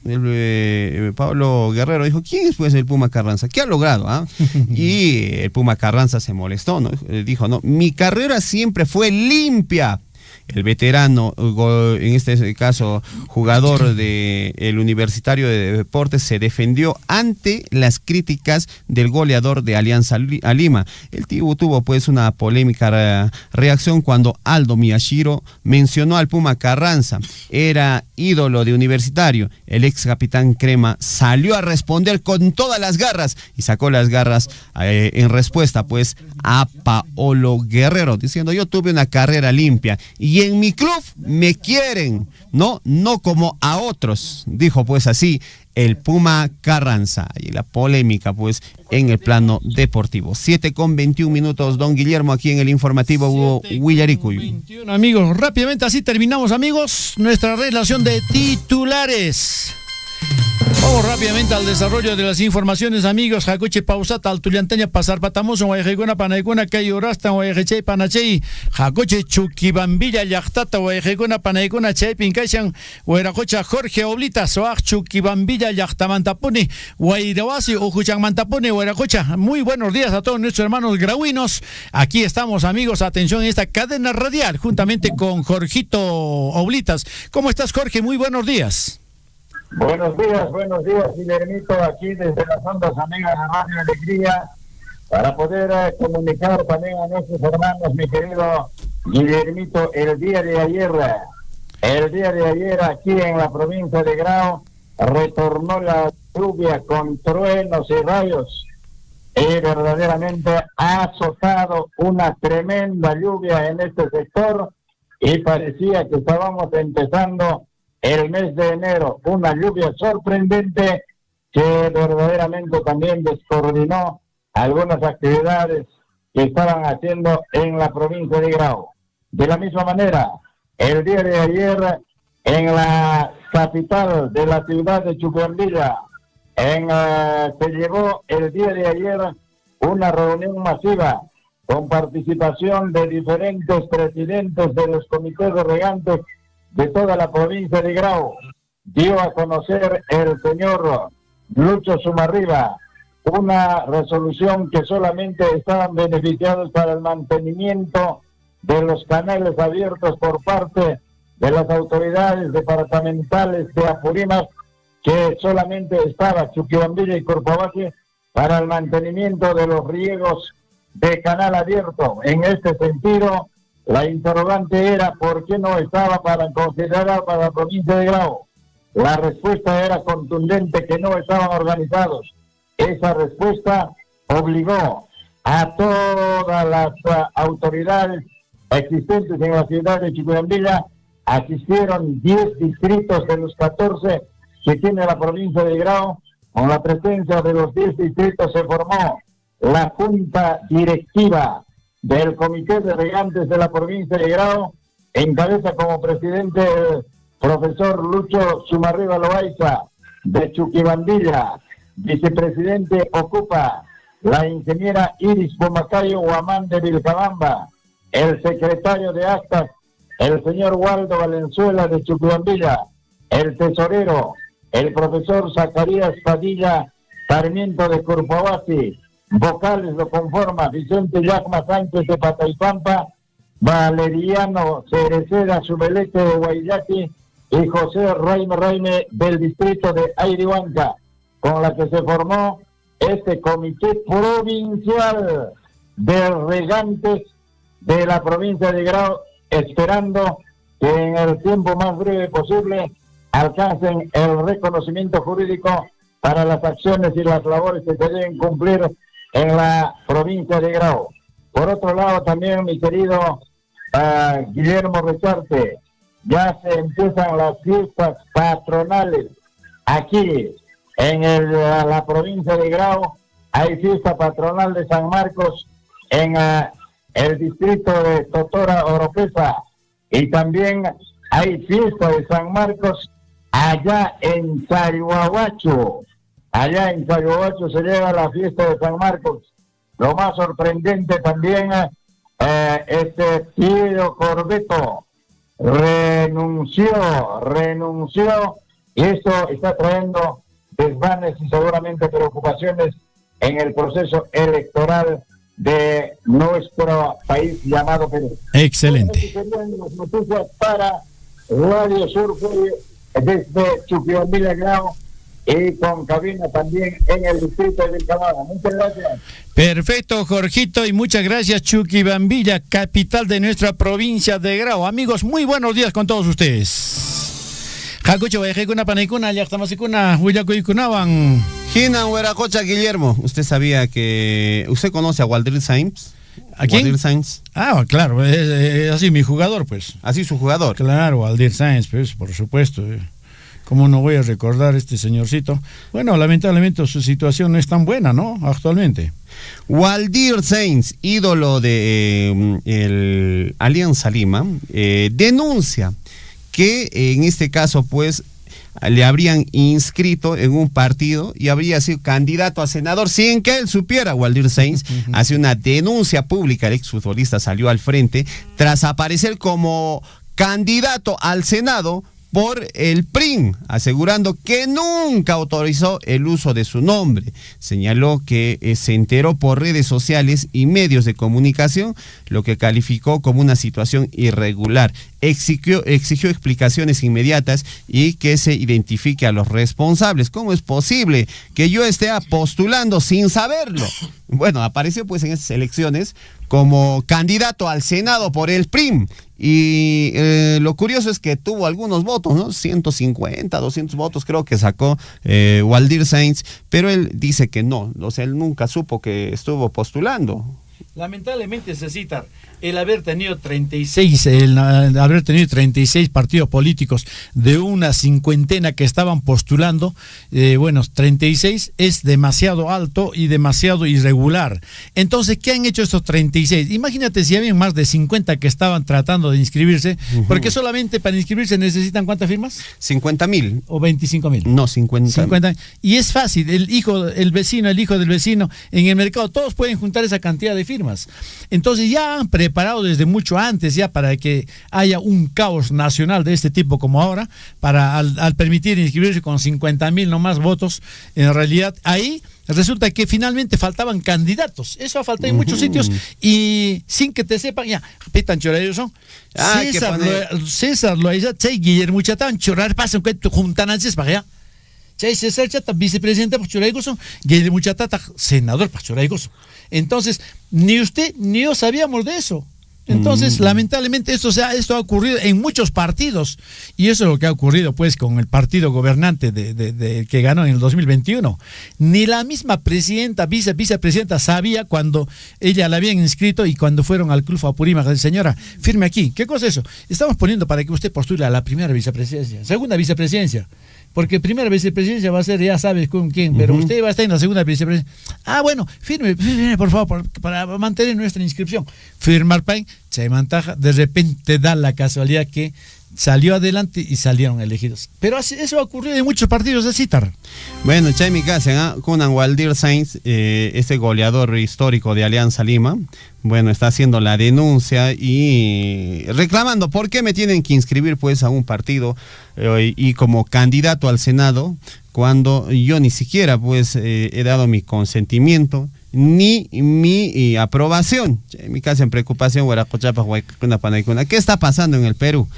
Paolo Guerrero dijo, ¿quién es pues el Puma Carranza? ¿Qué ha logrado? Y el Puma Carranza se molestó, ¿no? Dijo, no, mi carrera siempre fue limpia. El veterano, en este caso jugador del Universitario de Deportes, se defendió ante las críticas del goleador de Alianza Lima. El tuvo pues una polémica reacción cuando Aldo Miyashiro mencionó al Puma Carranza. Era ídolo de Universitario. El ex capitán Crema salió a responder con todas las garras y sacó las garras en respuesta pues a Paolo Guerrero, diciendo, yo tuve una carrera limpia y en mi club me quieren, no como a otros, dijo pues así el Puma Carranza. Y la polémica pues en el plano deportivo. 7:21, don Guillermo, aquí en el informativo Huillaricuy. Amigos, rápidamente así terminamos, amigos, nuestra relación de titulares. Vamos rápidamente al desarrollo de las informaciones, amigos. Jacoche pausata al tulianteña pasar patamoso guayjeguna panaiguna kayurasta guayjechay panachay Jacoche chukibambilla yachtata guayjeguna panaiguna chay pinkashan guayracocha Jorge Oblita soaj chukibambilla yachtamantapuni guayrawasi ujuchan mantapuni guayracocha. Muy buenos días a todos nuestros hermanos grauinos. Aquí estamos, amigos, atención en esta cadena radial juntamente con Jorgito Oblitas. ¿Cómo estás, Jorge? Muy buenos días. Buenos días, Guillermito, aquí desde las ondas amigas de Radio Alegría, para poder comunicar también a nuestros hermanos, mi querido Guillermito, el día de ayer aquí en la provincia de Grau retornó la lluvia con truenos y rayos, y verdaderamente ha azotado una tremenda lluvia en este sector, y parecía que estábamos empezando el mes de enero, una lluvia sorprendente que verdaderamente también descoordinó algunas actividades que estaban haciendo en la provincia de Grau. De la misma manera, el día de ayer en la capital de la ciudad de Chuquibambilla, se llevó el día de ayer una reunión masiva con participación de diferentes presidentes de los comités de regantes de toda la provincia de Grau. Dio a conocer el señor Lucho Sumarriba una resolución que solamente estaban beneficiados para el mantenimiento de los canales abiertos por parte de las autoridades departamentales de Apurímac, que solamente estaba Chuquibambilla y Corcovado para el mantenimiento de los riegos de canal abierto. En este sentido, la interrogante era ¿por qué no estaba para considerar para la provincia de Grau? La respuesta era contundente, que no estaban organizados. Esa respuesta obligó a todas las autoridades existentes en la ciudad de Chuquibambilla. Asistieron 10 distritos de los 14 que tiene la provincia de Grau. Con la presencia de los 10 distritos se formó la junta directiva del Comité de Regantes de la provincia de Grau, encabeza como presidente el profesor Lucho Sumarriba Loaiza de Chuquibambilla. Vicepresidente ocupa la ingeniera Iris Pomacayo Guamán de Vilcabamba. El secretario de actas, el señor Waldo Valenzuela de Chuquibambilla. El tesorero, el profesor Zacarías Padilla Sarmiento de Corpovasi. Vocales lo conforma Vicente Yacma Sánchez de Pataipampa, Valeriano Cereceda Subelete de Guayaki y José Raime del distrito de Airihuanca, con la que se formó este comité provincial de regantes de la provincia de Grau, esperando que en el tiempo más breve posible alcancen el reconocimiento jurídico para las acciones y las labores que se deben cumplir en la provincia de Grau. Por otro lado, también, mi querido Guillermo Recharte, ya se empiezan las fiestas patronales aquí en la provincia de Grau. Hay fiesta patronal de San Marcos en el distrito de Totora Oropesa, y también hay fiesta de San Marcos allá en Sayoahuacho. Allá en Sayoahuacho se lleva la fiesta de San Marcos. Lo más sorprendente también, Piero Corbeto renunció, y esto está trayendo desvanes y seguramente preocupaciones en el proceso electoral de nuestro país llamado Perú. Excelente. Noticias para Radio Sur desde Chuquibambilla, Grau, y con cabina también en el distrito de Vilcabamba. Muchas gracias. Perfecto, Jorgito, y muchas gracias, Chuquibambilla, capital de nuestra provincia de Grau. Amigos, muy buenos días con todos ustedes. Jacucho, Vajecuna, Panicuna, Yactamasicuna, Huillacuicunaban. Hinan Hueracocha, Guillermo. ¿Usted sabía que... ¿Usted conoce a Waldir Sainz? ¿A quién? Waldir Sainz. Ah, claro, es así mi jugador, pues. Así su jugador. Claro, Waldir Sainz, pues, por supuesto. ¿Cómo no voy a recordar este señorcito? Bueno, lamentablemente su situación no es tan buena, ¿no? Actualmente. Waldir Sainz, ídolo de el Alianza Lima, denuncia que en este caso, pues, le habrían inscrito en un partido y habría sido candidato a senador sin que él supiera. Waldir Sainz hace una denuncia pública. El exfutbolista salió al frente tras aparecer como candidato al Senado por el PRIM, asegurando que nunca autorizó el uso de su nombre. Señaló que se enteró por redes sociales y medios de comunicación, lo que calificó como una situación irregular. Exigió explicaciones inmediatas y que se identifique a los responsables. ¿Cómo es posible que yo esté postulando sin saberlo? Bueno, apareció pues en estas elecciones como candidato al Senado por el PRIM. Y lo curioso es que tuvo algunos votos, ¿no? 150, 200 votos creo que sacó Waldir Sainz, pero él dice que no, o sea, él nunca supo que estuvo postulando. Lamentablemente, Cecitar, el haber tenido 36 partidos políticos de una cincuentena que estaban postulando, 36 es demasiado alto y demasiado irregular. Entonces, ¿qué han hecho estos 36? Imagínate si habían más de 50 que estaban tratando de inscribirse, porque solamente para inscribirse necesitan ¿cuántas firmas? 50,000. ¿O 25,000? No, 50. Y es fácil, el hijo del vecino en el mercado, todos pueden juntar esa cantidad de firmas. Entonces ya han preparado desde mucho antes ya para que haya un caos nacional de este tipo como ahora, para al permitir inscribirse con 50,000 nomás votos. En realidad ahí resulta que finalmente faltaban candidatos. Eso ha faltado en muchos sitios y sin que te sepan, ya, pitan chorayos son. César lo hizo, Guillermo Chatán, chorar pasan que juntan antes para allá. César Chata, vicepresidente para Choraygoso, Guillermo Chatata, senador para Choraygoso. Entonces, ni usted ni yo sabíamos de eso. Entonces, lamentablemente, esto ha ocurrido en muchos partidos. Y eso es lo que ha ocurrido, pues, con el partido gobernante de que ganó en el 2021. Ni la misma presidenta, vicepresidenta, sabía cuando ella la habían inscrito y cuando fueron al Club Apurímac. Señora, firme aquí. ¿Qué cosa es eso? Estamos poniendo para que usted postule a la primera vicepresidencia, segunda vicepresidencia. Porque primera vicepresidencia va a ser, ya sabes con quién, pero usted va a estar en la segunda vicepresidencia. Bueno, firme, por favor, para mantener nuestra inscripción. Firmar pain, se mantaja, de repente da la casualidad que salió adelante y salieron elegidos. Pero eso ha ocurrido en muchos partidos de Citar. Bueno, Chaimi Kassen, con Waldir Sainz, este goleador histórico de Alianza Lima, bueno, está haciendo la denuncia y reclamando por qué me tienen que inscribir pues a un partido y como candidato al Senado cuando yo ni siquiera pues he dado mi consentimiento ni mi aprobación. Mi casa en preocupación, ¿qué está pasando en el Perú?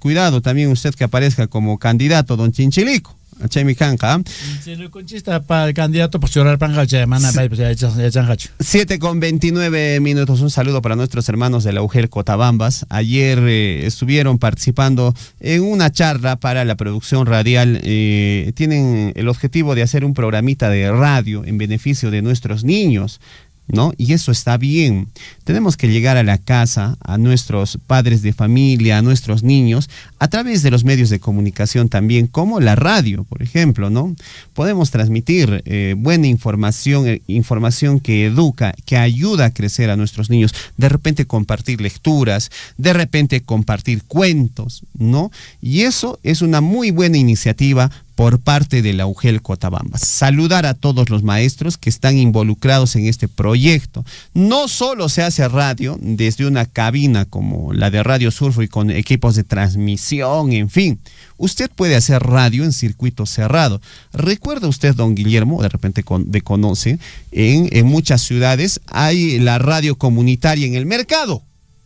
Cuidado también usted que aparezca como candidato, don Chinchilico. 7:29. Un saludo para nuestros hermanos de la UGEL Cotabambas. Ayer estuvieron participando en una charla para la producción radial. Tienen el objetivo de hacer un programita de radio en beneficio de nuestros niños, ¿no? Y eso está bien. Tenemos que llegar a la casa, a nuestros padres de familia, a nuestros niños, a través de los medios de comunicación también, como la radio, por ejemplo, ¿no? Podemos transmitir buena información, información que educa, que ayuda a crecer a nuestros niños. De repente compartir lecturas, de repente compartir cuentos, ¿no? Y eso es una muy buena iniciativa por parte de la UGEL Cotabambas. Saludar a todos los maestros que están involucrados en este proyecto. No solo se hace radio desde una cabina como la de Radio Surfo y con equipos de transmisión, en fin. Usted puede hacer radio en circuito cerrado. ¿Recuerda usted, don Guillermo, de repente conoce, en muchas ciudades hay la radio comunitaria en el mercado,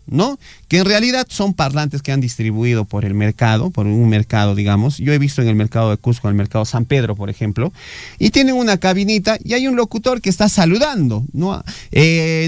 ¿no? Que en realidad son parlantes que han distribuido por el mercado, por un mercado, digamos. Yo he visto en el mercado de Cusco, en el mercado San Pedro, por ejemplo, y tienen una cabinita y hay un locutor que está saludando, ¿no?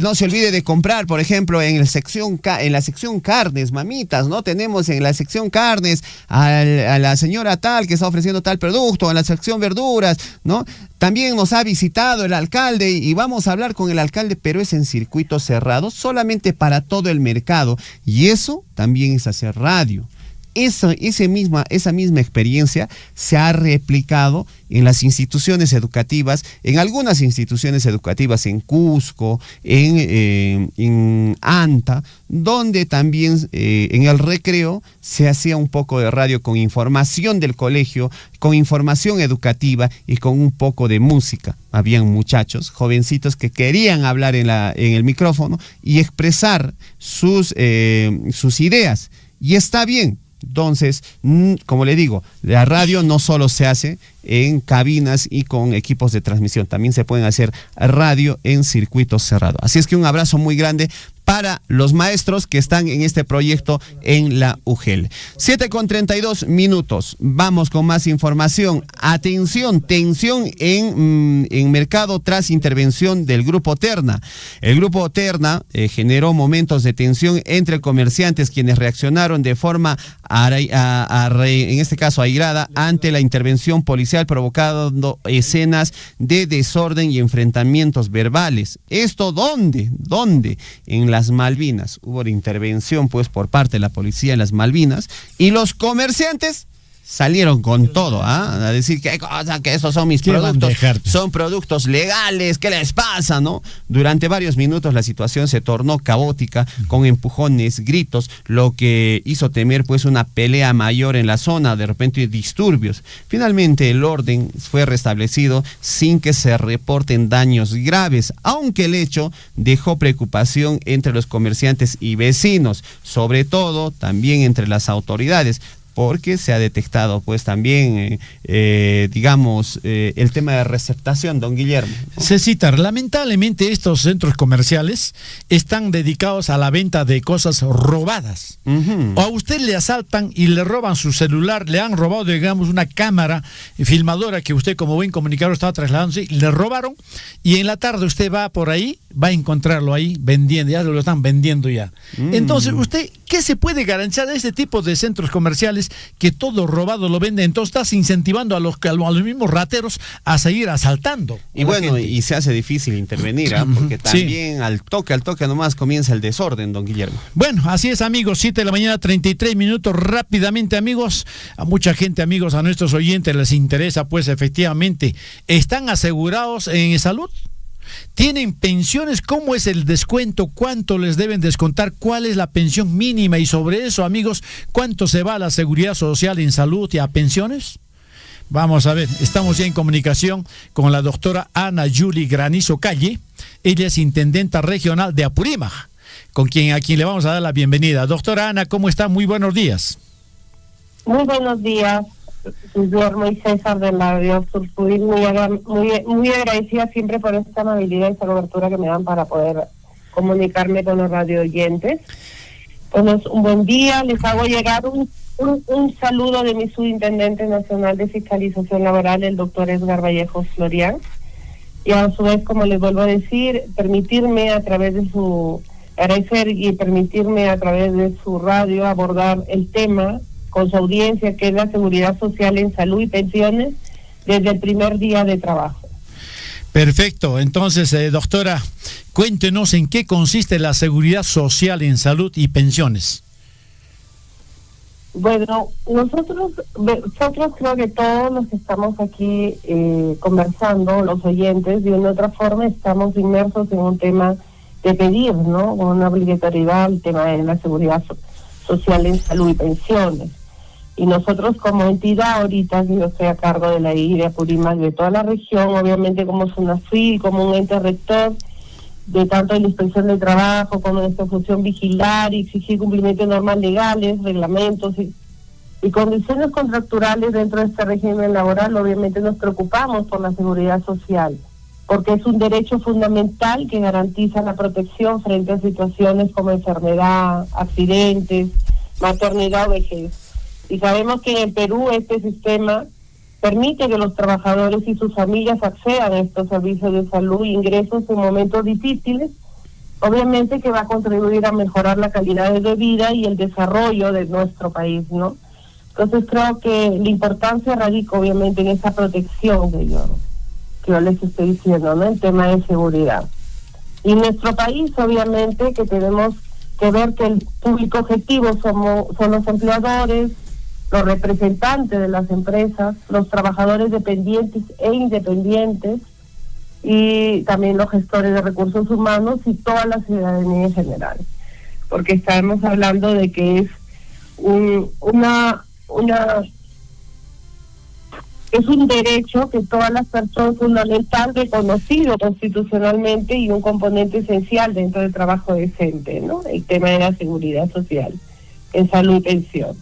No se olvide de comprar, por ejemplo, en la sección carnes, mamitas, ¿no? Tenemos en la sección carnes a la señora tal que está ofreciendo tal producto, en la sección verduras, ¿no? También nos ha visitado el alcalde y vamos a hablar con el alcalde, pero es en circuito cerrado, solamente para todo el mercado. Y eso también es hacer radio. Esa misma experiencia se ha replicado en las instituciones educativas, en algunas instituciones educativas en Cusco, en Anta, donde también en el recreo se hacía un poco de radio con información del colegio, con información educativa y con un poco de música. Habían muchachos, jovencitos que querían hablar en el micrófono y expresar sus ideas. Y está bien. Entonces, como le digo, la radio no solo se hace en cabinas y con equipos de transmisión, también se pueden hacer radio en circuito cerrado. Así es que un abrazo muy grande para los maestros que están en este proyecto en la UGEL. 7:32. Vamos con más información. Atención, tensión en mercado tras intervención del Grupo Terna. El Grupo Terna generó momentos de tensión entre comerciantes quienes reaccionaron de forma, en este caso airada, ante la intervención policial, provocando escenas de desorden y enfrentamientos verbales. ¿Esto dónde? En las Malvinas. Hubo la intervención pues por parte de la policía en las Malvinas y los comerciantes salieron con todo, a decir que estos son mis productos, son productos legales, ¿qué les pasa, no? Durante varios minutos la situación se tornó caótica, con empujones, gritos, lo que hizo temer pues una pelea mayor en la zona, de repente disturbios. Finalmente el orden fue restablecido sin que se reporten daños graves, aunque el hecho dejó preocupación entre los comerciantes y vecinos, sobre todo también entre las autoridades, porque se ha detectado pues también, el tema de receptación, don Guillermo, ¿no? Cecitar, lamentablemente estos centros comerciales están dedicados a la venta de cosas robadas. O a usted le asaltan y le roban su celular, le han robado, digamos, una cámara filmadora que usted como buen comunicador estaba trasladándose, le robaron y en la tarde usted va por ahí, va a encontrarlo ahí vendiendo, ya lo están vendiendo ya. Entonces, usted, ¿qué se puede garantizar de este tipo de centros comerciales que todo robado lo venden? Entonces estás incentivando a los mismos rateros a seguir asaltando. Y bueno, y se hace difícil intervenir, porque también al toque nomás comienza el desorden, don Guillermo. Bueno, así es, amigos, 7:33. Rápidamente, amigos, a mucha gente, amigos, a nuestros oyentes les interesa, pues efectivamente, ¿están asegurados en salud? ¿Tienen pensiones? ¿Cómo es el descuento? ¿Cuánto les deben descontar? ¿Cuál es la pensión mínima? Y sobre eso, amigos, ¿cuánto se va a la seguridad social en salud y a pensiones? Vamos a ver, estamos ya en comunicación con la doctora Ana Yuli Granizo Calle. Ella es intendenta regional de Apurímac, a quien le vamos a dar la bienvenida. Doctora Ana, ¿cómo está? Muy buenos días. Muy buenos días, Guillermo y César de la Radio Sursuir, muy agradecida siempre por esta amabilidad y esta cobertura que me dan para poder comunicarme con los radio oyentes. Pues un buen día, les hago llegar un saludo de mi subintendente nacional de fiscalización laboral, el doctor Edgar Vallejos Florián, y a su vez, como les vuelvo a decir, permitirme a través de su radio abordar el tema con su audiencia, que es la seguridad social en salud y pensiones desde el primer día de trabajo. Perfecto. Entonces, doctora, cuéntenos en qué consiste la seguridad social en salud y pensiones. Bueno, nosotros creo que todos los que estamos aquí conversando, los oyentes, de una u otra forma estamos inmersos en un tema de pedir, ¿no? Con una obligatoriedad, el tema de la seguridad social en salud y pensiones. Y nosotros como entidad, ahorita que yo estoy a cargo de la I de Apurímac, de toda la región, obviamente como SUNAFRI, como un ente rector, de tanto de la inspección de trabajo como de nuestra función vigilar y exigir cumplimiento de normas legales, reglamentos y condiciones contractuales dentro de este régimen laboral, obviamente nos preocupamos por la seguridad social, porque es un derecho fundamental que garantiza la protección frente a situaciones como enfermedad, accidentes, maternidad o vejez. Y sabemos que en el Perú este sistema permite que los trabajadores y sus familias accedan a estos servicios de salud e ingresos en momentos difíciles, obviamente que va a contribuir a mejorar la calidad de vida y el desarrollo de nuestro país, ¿no? Entonces creo que la importancia radica obviamente en esa protección que yo les estoy diciendo, ¿no? El tema de seguridad. Y en nuestro país obviamente que tenemos que ver que el público objetivo son los empleadores, los representantes de las empresas, los trabajadores dependientes e independientes y también los gestores de recursos humanos y toda la ciudadanía en general, porque estamos hablando de que es es un derecho que todas las personas fundamental reconocido constitucionalmente y un componente esencial dentro del trabajo decente, ¿no? El tema de la seguridad social en salud y pensiones.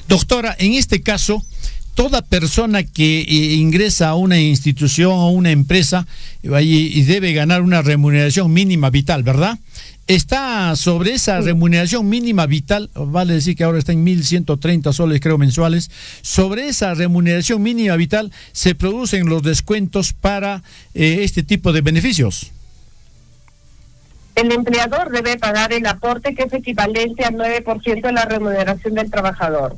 Doctora, en este caso, toda persona que ingresa a una institución o una empresa y debe ganar una remuneración mínima vital, ¿verdad? Está sobre esa remuneración mínima vital, vale decir que ahora está en 1.130 soles, creo, mensuales. Sobre esa remuneración mínima vital se producen los descuentos para este tipo de beneficios. El empleador debe pagar el aporte que es equivalente al 9% de la remuneración del trabajador,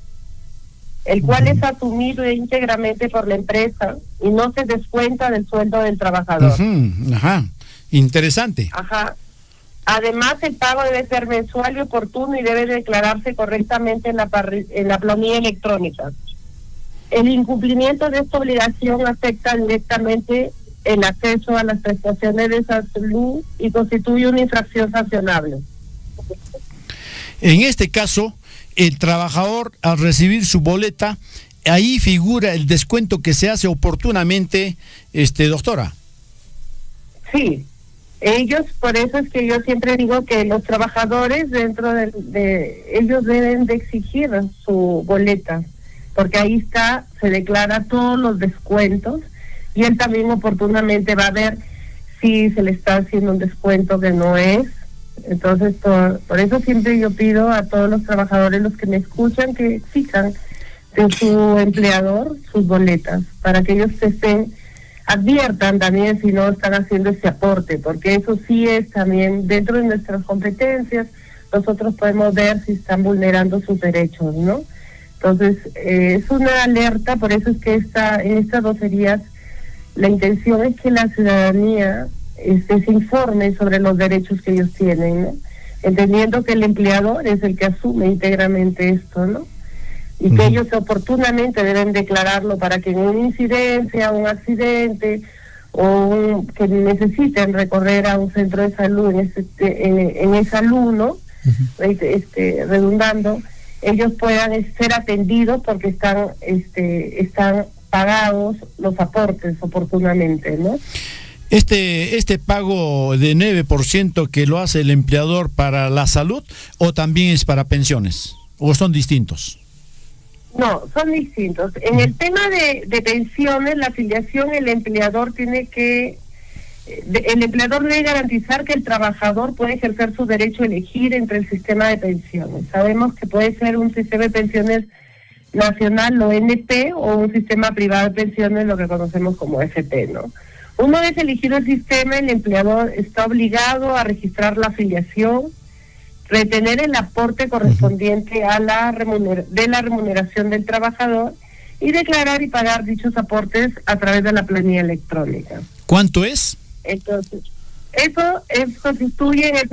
el cual es asumido íntegramente por la empresa y no se descuenta del sueldo del trabajador. Ajá, interesante. Ajá. Además, el pago debe ser mensual y oportuno y debe declararse correctamente en la planilla electrónica. El incumplimiento de esta obligación afecta directamente el acceso a las prestaciones de salud y constituye una infracción sancionable. En este caso, el trabajador, al recibir su boleta, ahí figura el descuento que se hace oportunamente, doctora. Sí. Ellos, por eso es que yo siempre digo que los trabajadores dentro ellos deben de exigir su boleta, porque ahí está, se declara todos los descuentos y él también oportunamente va a ver si se le está haciendo un descuento que no es. Entonces, por eso siempre yo pido a todos los trabajadores, los que me escuchan, que exijan de su empleador sus boletas, para que ellos adviertan también si no están haciendo ese aporte, porque eso sí es también dentro de nuestras competencias. Nosotros podemos ver si están vulnerando sus derechos, ¿no? Entonces, es una alerta, por eso es que en estas docerías la intención es que la ciudadanía se informe sobre los derechos que ellos tienen, ¿no? Entendiendo que el empleador es el que asume íntegramente esto, ¿no? Y que ellos oportunamente deben declararlo para que en una incidencia, un accidente o que necesiten recorrer a un centro de salud en ese alumno, redundando, ellos puedan ser atendidos porque están pagados los aportes oportunamente, ¿no? Este pago de 9% que lo hace el empleador para la salud, ¿o también es para pensiones? ¿O son distintos? No, son distintos. En el tema de pensiones, la afiliación, el empleador debe garantizar que el trabajador puede ejercer su derecho a elegir entre el sistema de pensiones. Sabemos que puede ser un sistema de pensiones nacional, o ONP, o un sistema privado de pensiones, lo que conocemos como FP, ¿no? Una vez elegido el sistema, el empleador está obligado a registrar la afiliación, retener el aporte correspondiente a la remuneración del trabajador y declarar y pagar dichos aportes a través de la planilla electrónica. ¿Cuánto es? Entonces, eso constituye en el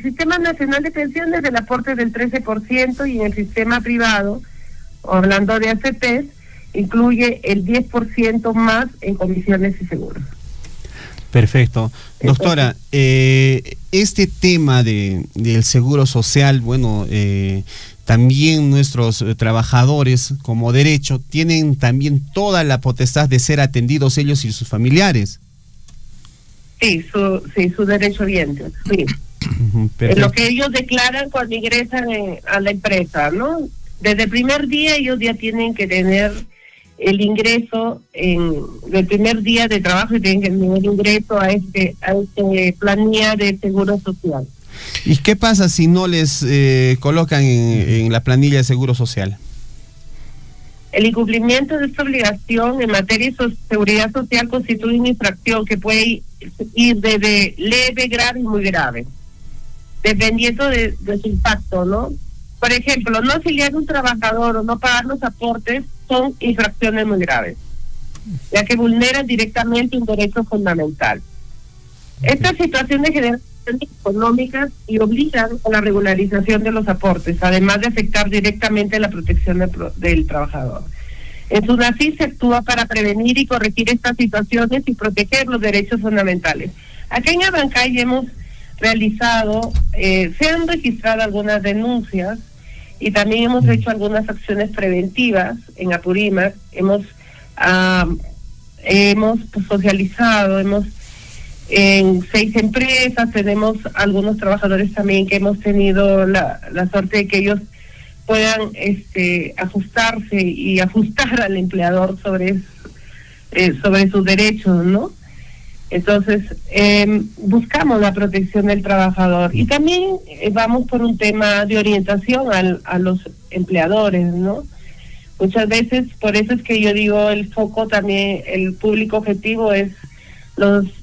sistema nacional de pensiones del aporte del 13%, y en el sistema privado, hablando de AFPs, incluye el 10% más en comisiones y seguros. Perfecto. Doctora, este tema del seguro social, bueno, también nuestros trabajadores como derecho tienen también toda la potestad de ser atendidos ellos y sus familiares. Sí, su derecho viente, sí. Lo que ellos declaran cuando ingresan a la empresa, ¿no? Desde el primer día ellos ya tienen que tener el ingreso del primer día de trabajo, y tienen que tener ingreso a este planilla de seguro social. ¿Y qué pasa si no les colocan en la planilla de seguro social? El incumplimiento de esta obligación en materia de seguridad social constituye una infracción que puede ir desde leve, grave y muy grave, dependiendo de su impacto, ¿no? Por ejemplo, no afiliar a un trabajador o no pagar los aportes son infracciones muy graves, ya que vulneran directamente un derecho fundamental. Estas situaciones generan económicas y obligan a la regularización de los aportes, además de afectar directamente la protección del trabajador. En SUNAFIL se actúa para prevenir y corregir estas situaciones y proteger los derechos fundamentales. Acá en Abancay hemos realizado, se han registrado algunas denuncias y también hemos hecho algunas acciones preventivas en Apurímac. Hemos socializado, en 6 empresas, tenemos algunos trabajadores también que hemos tenido la suerte de que ellos puedan ajustarse y ajustar al empleador sobre sus derechos, ¿no? Entonces, buscamos la protección del trabajador y también vamos por un tema de orientación a los empleadores, ¿no? Muchas veces, por eso es que yo digo, el foco también, el público objetivo es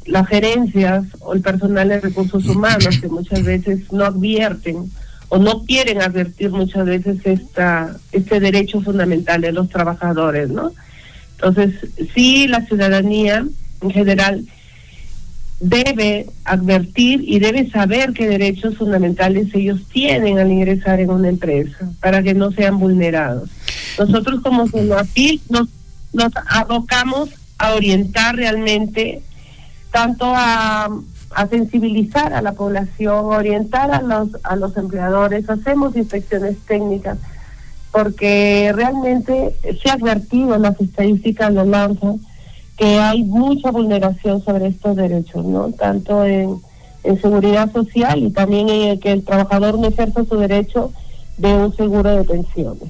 las gerencias o el personal de recursos humanos, que muchas veces no advierten o no quieren advertir muchas veces este derecho fundamental de los trabajadores, ¿no? Entonces, sí, la ciudadanía en general debe advertir y debe saber qué derechos fundamentales ellos tienen al ingresar en una empresa para que no sean vulnerados. Nosotros como Sunafil nos abocamos a orientar realmente tanto a sensibilizar a la población, orientar a los empleadores, hacemos inspecciones técnicas, porque realmente se ha advertido en las estadísticas de Lanza que hay mucha vulneración sobre estos derechos, ¿no? Tanto en seguridad social y también en que el trabajador no ejerza su derecho de un seguro de pensiones.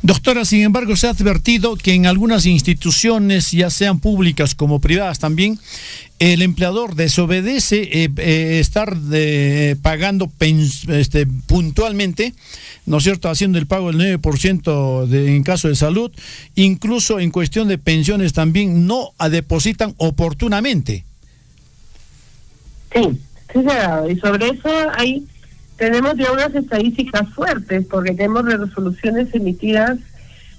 Doctora, sin embargo, se ha advertido que en algunas instituciones, ya sean públicas como privadas también, el empleador desobedece estar pagando puntualmente, ¿no es cierto?, haciendo el pago del 9% en caso de salud, incluso en cuestión de pensiones también no depositan oportunamente. Sí, y sobre eso tenemos ya unas estadísticas fuertes, porque tenemos resoluciones emitidas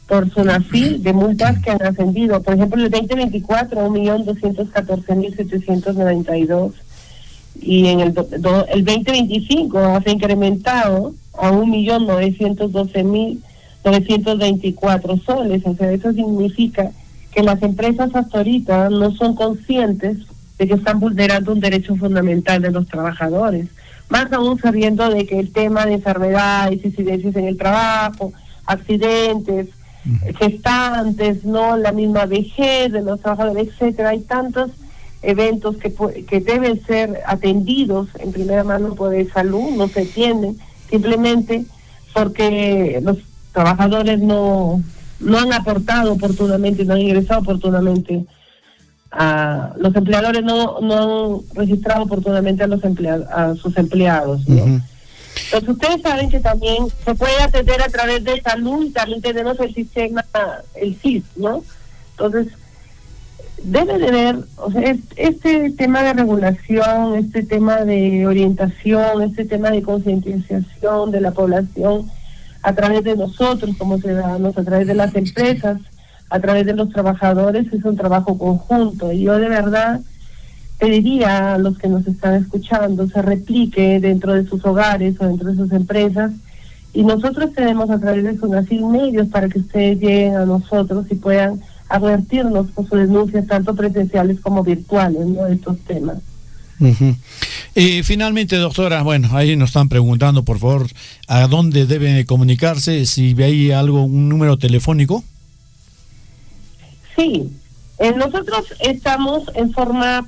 por Sunafil de multas que han ascendido. Por ejemplo, el 2024, 1.214.792, y en el 2025 se ha incrementado a 1.912.924 soles. O sea, eso significa que las empresas hasta ahorita no son conscientes de que están vulnerando un derecho fundamental de los trabajadores. Más aún sabiendo de que el tema de enfermedades, incidencias en el trabajo, accidentes, gestantes, no, la misma vejez de los trabajadores, etcétera, hay tantos eventos que deben ser atendidos en primera mano por el salud, no se atienden simplemente porque los trabajadores no han aportado oportunamente, no han ingresado oportunamente. Los empleadores no han registrado oportunamente a sus empleados, ¿no? Uh-huh. Entonces ustedes saben que también se puede atender a través de salud y también tenemos el sistema, el CIS, ¿no? Entonces debe de haber, o sea, este tema de regulación, este tema de orientación, este tema de concientización de la población a través de nosotros como ciudadanos, a través de las empresas, a través de los trabajadores, es un trabajo conjunto. Y yo de verdad pediría a los que nos están escuchando se replique dentro de sus hogares o dentro de sus empresas, y nosotros tenemos a través de Sunafil medios para que ustedes lleguen a nosotros y puedan advertirnos con sus denuncias tanto presenciales como virtuales, ¿no?, de estos temas. Uh-huh. Finalmente, doctora, bueno, ahí nos están preguntando, por favor, a dónde deben comunicarse, si hay un número telefónico. Sí, nosotros estamos en forma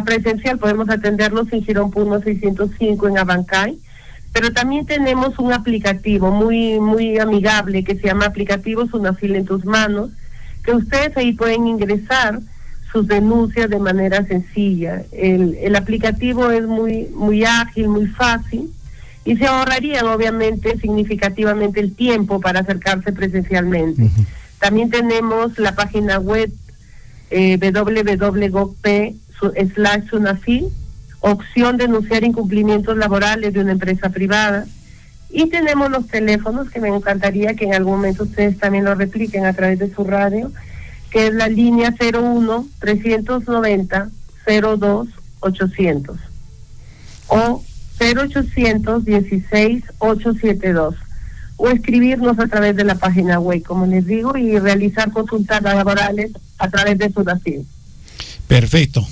presencial, podemos atendernos en Girón Puno 605 en Abancay, pero también tenemos un aplicativo muy muy amigable que se llama aplicativo Sunafil en tus manos, que ustedes ahí pueden ingresar sus denuncias de manera sencilla. El aplicativo es muy muy ágil, muy fácil, y se ahorraría obviamente significativamente el tiempo para acercarse presencialmente. Uh-huh. También tenemos la página web www.gov.p/Sunafil, opción denunciar incumplimientos laborales de una empresa privada. Y tenemos los teléfonos, que me encantaría que en algún momento ustedes también lo repliquen a través de su radio, que es la línea 01-390-02-800 o 0800-16-872. O escribirnos a través de la página web, como les digo, y realizar consultas laborales a través de Sunafil. Perfecto.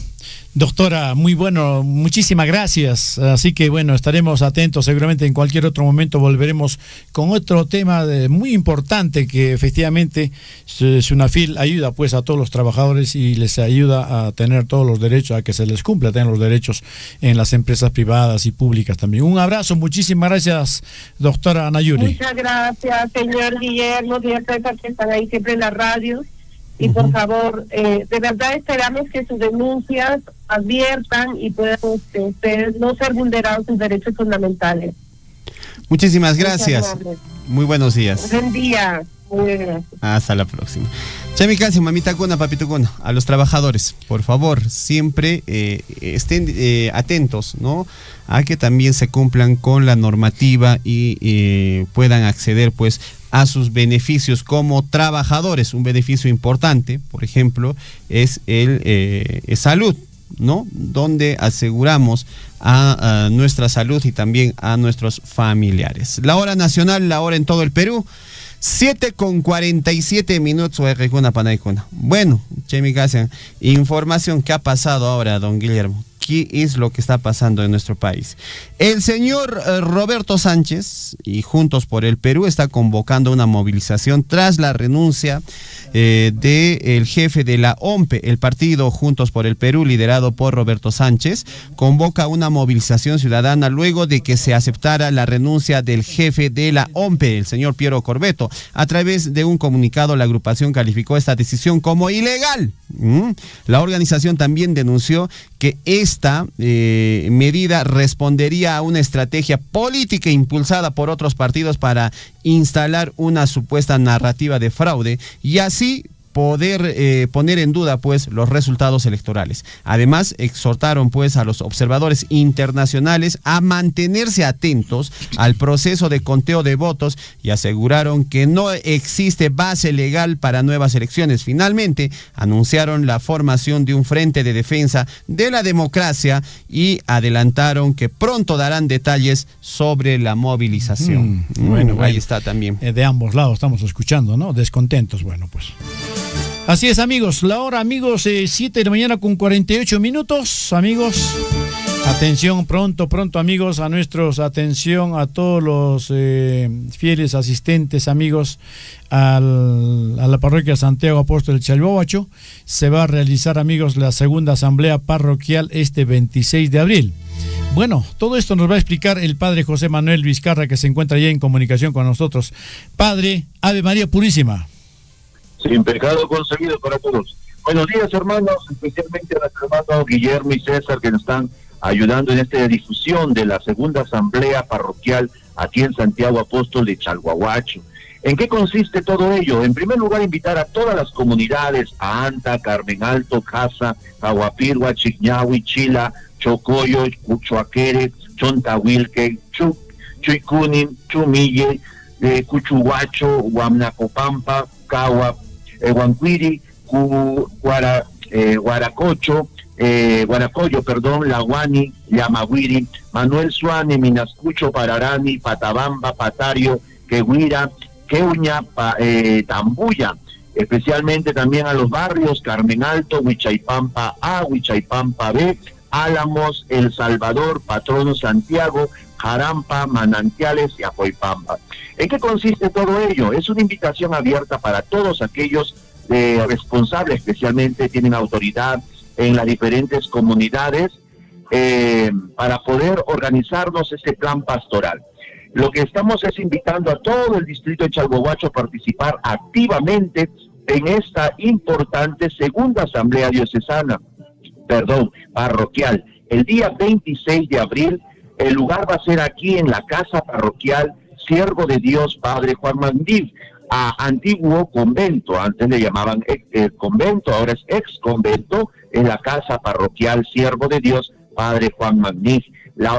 Doctora, muy bueno, muchísimas gracias. Así que bueno, estaremos atentos. Seguramente en cualquier otro momento volveremos con otro tema muy importante que efectivamente SUNAFIL ayuda pues a todos los trabajadores y les ayuda a tener todos los derechos, a que se les cumpla tener los derechos en las empresas privadas y públicas también. Un abrazo, muchísimas gracias, doctora Ana Yuri. Muchas gracias, señor Guillermo, señor César, que están ahí siempre en la radio. Y por favor, de verdad esperamos que sus denuncias adviertan y puedan ustedes no ser vulnerados sus derechos fundamentales. Muchísimas gracias. Muy buenos días. Buen día. Muy bien. Hasta la próxima. Chami Casi, mamita cuna, papito cuna, a los trabajadores, por favor, siempre estén atentos, ¿no? A que también se cumplan con la normativa y puedan acceder, pues, a sus beneficios como trabajadores. Un beneficio importante, por ejemplo, es el salud, ¿no? Donde aseguramos a nuestra salud y también a nuestros familiares. La hora nacional, la hora en todo el Perú. 7:47. Bueno, Chemi Casian, información que ha pasado ahora, don Guillermo. ¿Qué es lo que está pasando en nuestro país? El señor Roberto Sánchez y Juntos por el Perú está convocando una movilización tras la renuncia del jefe de la OMPE. El partido Juntos por el Perú, liderado por Roberto Sánchez, convoca una movilización ciudadana luego de que se aceptara la renuncia del jefe de la OMPE, el señor Piero Corbeto. A través de un comunicado, la agrupación calificó esta decisión como ilegal. La organización también denunció que esta medida respondería a una estrategia política impulsada por otros partidos para instalar una supuesta narrativa de fraude y así poder poner en duda pues los resultados electorales. Además, exhortaron pues a los observadores internacionales a mantenerse atentos al proceso de conteo de votos y aseguraron que no existe base legal para nuevas elecciones. Finalmente, anunciaron la formación de un frente de defensa de la democracia y adelantaron que pronto darán detalles sobre la movilización. Bueno, ahí está también. De ambos lados estamos escuchando, ¿no? Descontentos, bueno, pues. Así es, amigos, la hora, amigos, 7 de la mañana con 48 minutos, amigos. Atención, pronto, amigos, atención a todos los fieles asistentes, amigos, a la parroquia Santiago Apóstol Chalhuahuacho. Se va a realizar, amigos, la segunda asamblea parroquial este 26 de abril. Bueno, todo esto nos va a explicar el padre José Manuel Vizcarra, que se encuentra ya en comunicación con nosotros. Padre, Ave María Purísima. Sin pecado concebido para todos. Buenos días, hermanos, especialmente a nuestro hermano Guillermo y César, que nos están ayudando en esta difusión de la segunda asamblea parroquial aquí en Santiago Apóstol de Chalhuahuacho. ¿En qué consiste todo ello? En primer lugar, invitar a todas las comunidades, a Anta, Carmen Alto, Casa, Aguapirgua, Chignahui, Chila, Chocoyo, Cuchuaquere, Chontahuilque, Chuycunin, Chumille, Cuchuhuacho, Huamnacopampa, Cagua, Huancuiri, Guaracoyo, Laguani, Yamaguiri, Manuel Suane, Minascucho, Pararani, Patabamba, Patario, Quehuira, Queuña, Tambuya, especialmente también a los barrios Carmen Alto, Huichaipampa A, Huichaipampa B, Álamos, El Salvador, Patrono Santiago, Jarampa, Manantiales y Apoypampa. ¿En qué consiste todo ello? Es una invitación abierta para todos aquellos responsables, especialmente tienen autoridad en las diferentes comunidades, para poder organizarnos este plan pastoral. Lo que estamos es invitando a todo el distrito de Chalhuahuacho a participar activamente en esta importante segunda asamblea parroquial. El día 26 de abril, el lugar va a ser aquí en la casa parroquial Siervo de Dios Padre Juan Magniv, antiguo convento, antes le llamaban convento, ahora es ex convento, en la casa parroquial Siervo de Dios Padre Juan Magniv.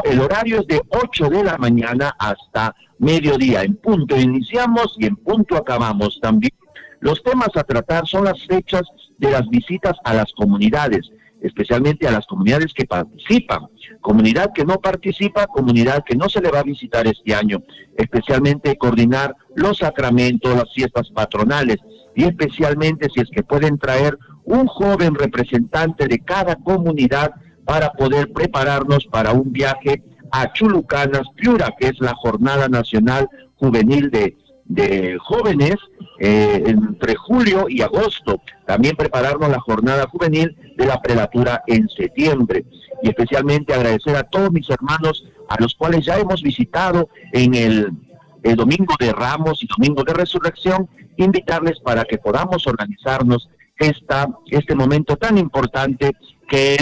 El horario es de 8 de la mañana hasta mediodía. En punto iniciamos y en punto acabamos también. Los temas a tratar son las fechas de las visitas a las comunidades, especialmente a las comunidades que participan. Comunidad que no participa, comunidad que no se le va a visitar este año, especialmente coordinar los sacramentos, las fiestas patronales, y especialmente si es que pueden traer un joven representante de cada comunidad para poder prepararnos para un viaje a Chulucanas, Piura, que es la Jornada Nacional Juvenil de Jóvenes, entre julio y agosto. También prepararnos la Jornada Juvenil de la Prelatura en septiembre. Y especialmente agradecer a todos mis hermanos a los cuales ya hemos visitado en el Domingo de Ramos y Domingo de Resurrección, invitarles para que podamos organizarnos este momento tan importante que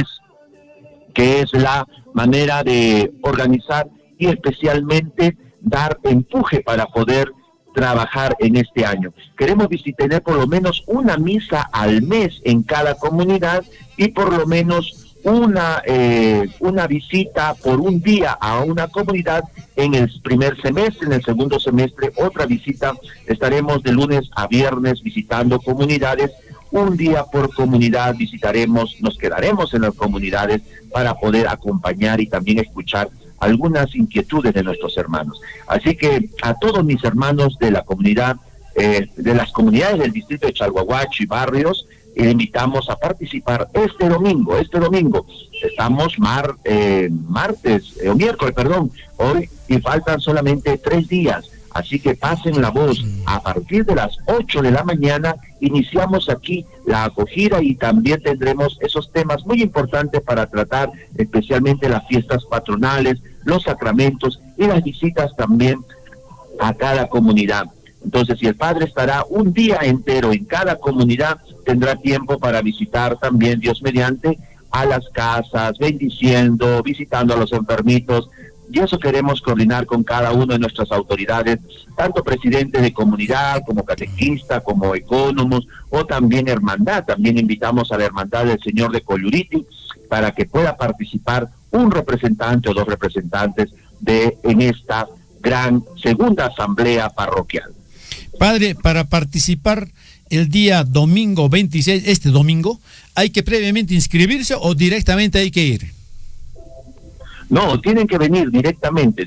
es la manera de organizar y especialmente dar empuje para poder trabajar en este año. Queremos tener por lo menos una misa al mes en cada comunidad y por lo menos una visita por un día a una comunidad en el primer semestre. En el segundo semestre otra visita. Estaremos de lunes a viernes visitando comunidades. Un día por comunidad nos quedaremos en las comunidades para poder acompañar y también escuchar algunas inquietudes de nuestros hermanos. Así que a todos mis hermanos de la comunidad, de las comunidades del distrito de Chalhuahuacho y barrios, le invitamos a participar este domingo. Estamos miércoles, hoy, y faltan solamente 3 días. Así que pasen la voz. A partir de las 8 de la mañana iniciamos aquí la acogida y también tendremos esos temas muy importantes para tratar, especialmente las fiestas patronales, los sacramentos y las visitas también a cada comunidad. Entonces, si el padre estará un día entero en cada comunidad, tendrá tiempo para visitar también, Dios mediante, a las casas, bendiciendo, visitando a los enfermitos. Y eso queremos coordinar con cada una de nuestras autoridades, tanto presidentes de comunidad, como catequistas, como ecónomos, o también hermandad. También invitamos a la hermandad del Señor de Coyuriti para que pueda participar un representante o 2 representantes en esta gran segunda asamblea parroquial. Padre, para participar el día domingo 26, este domingo, ¿hay que previamente inscribirse o directamente hay que ir? No, tienen que venir directamente,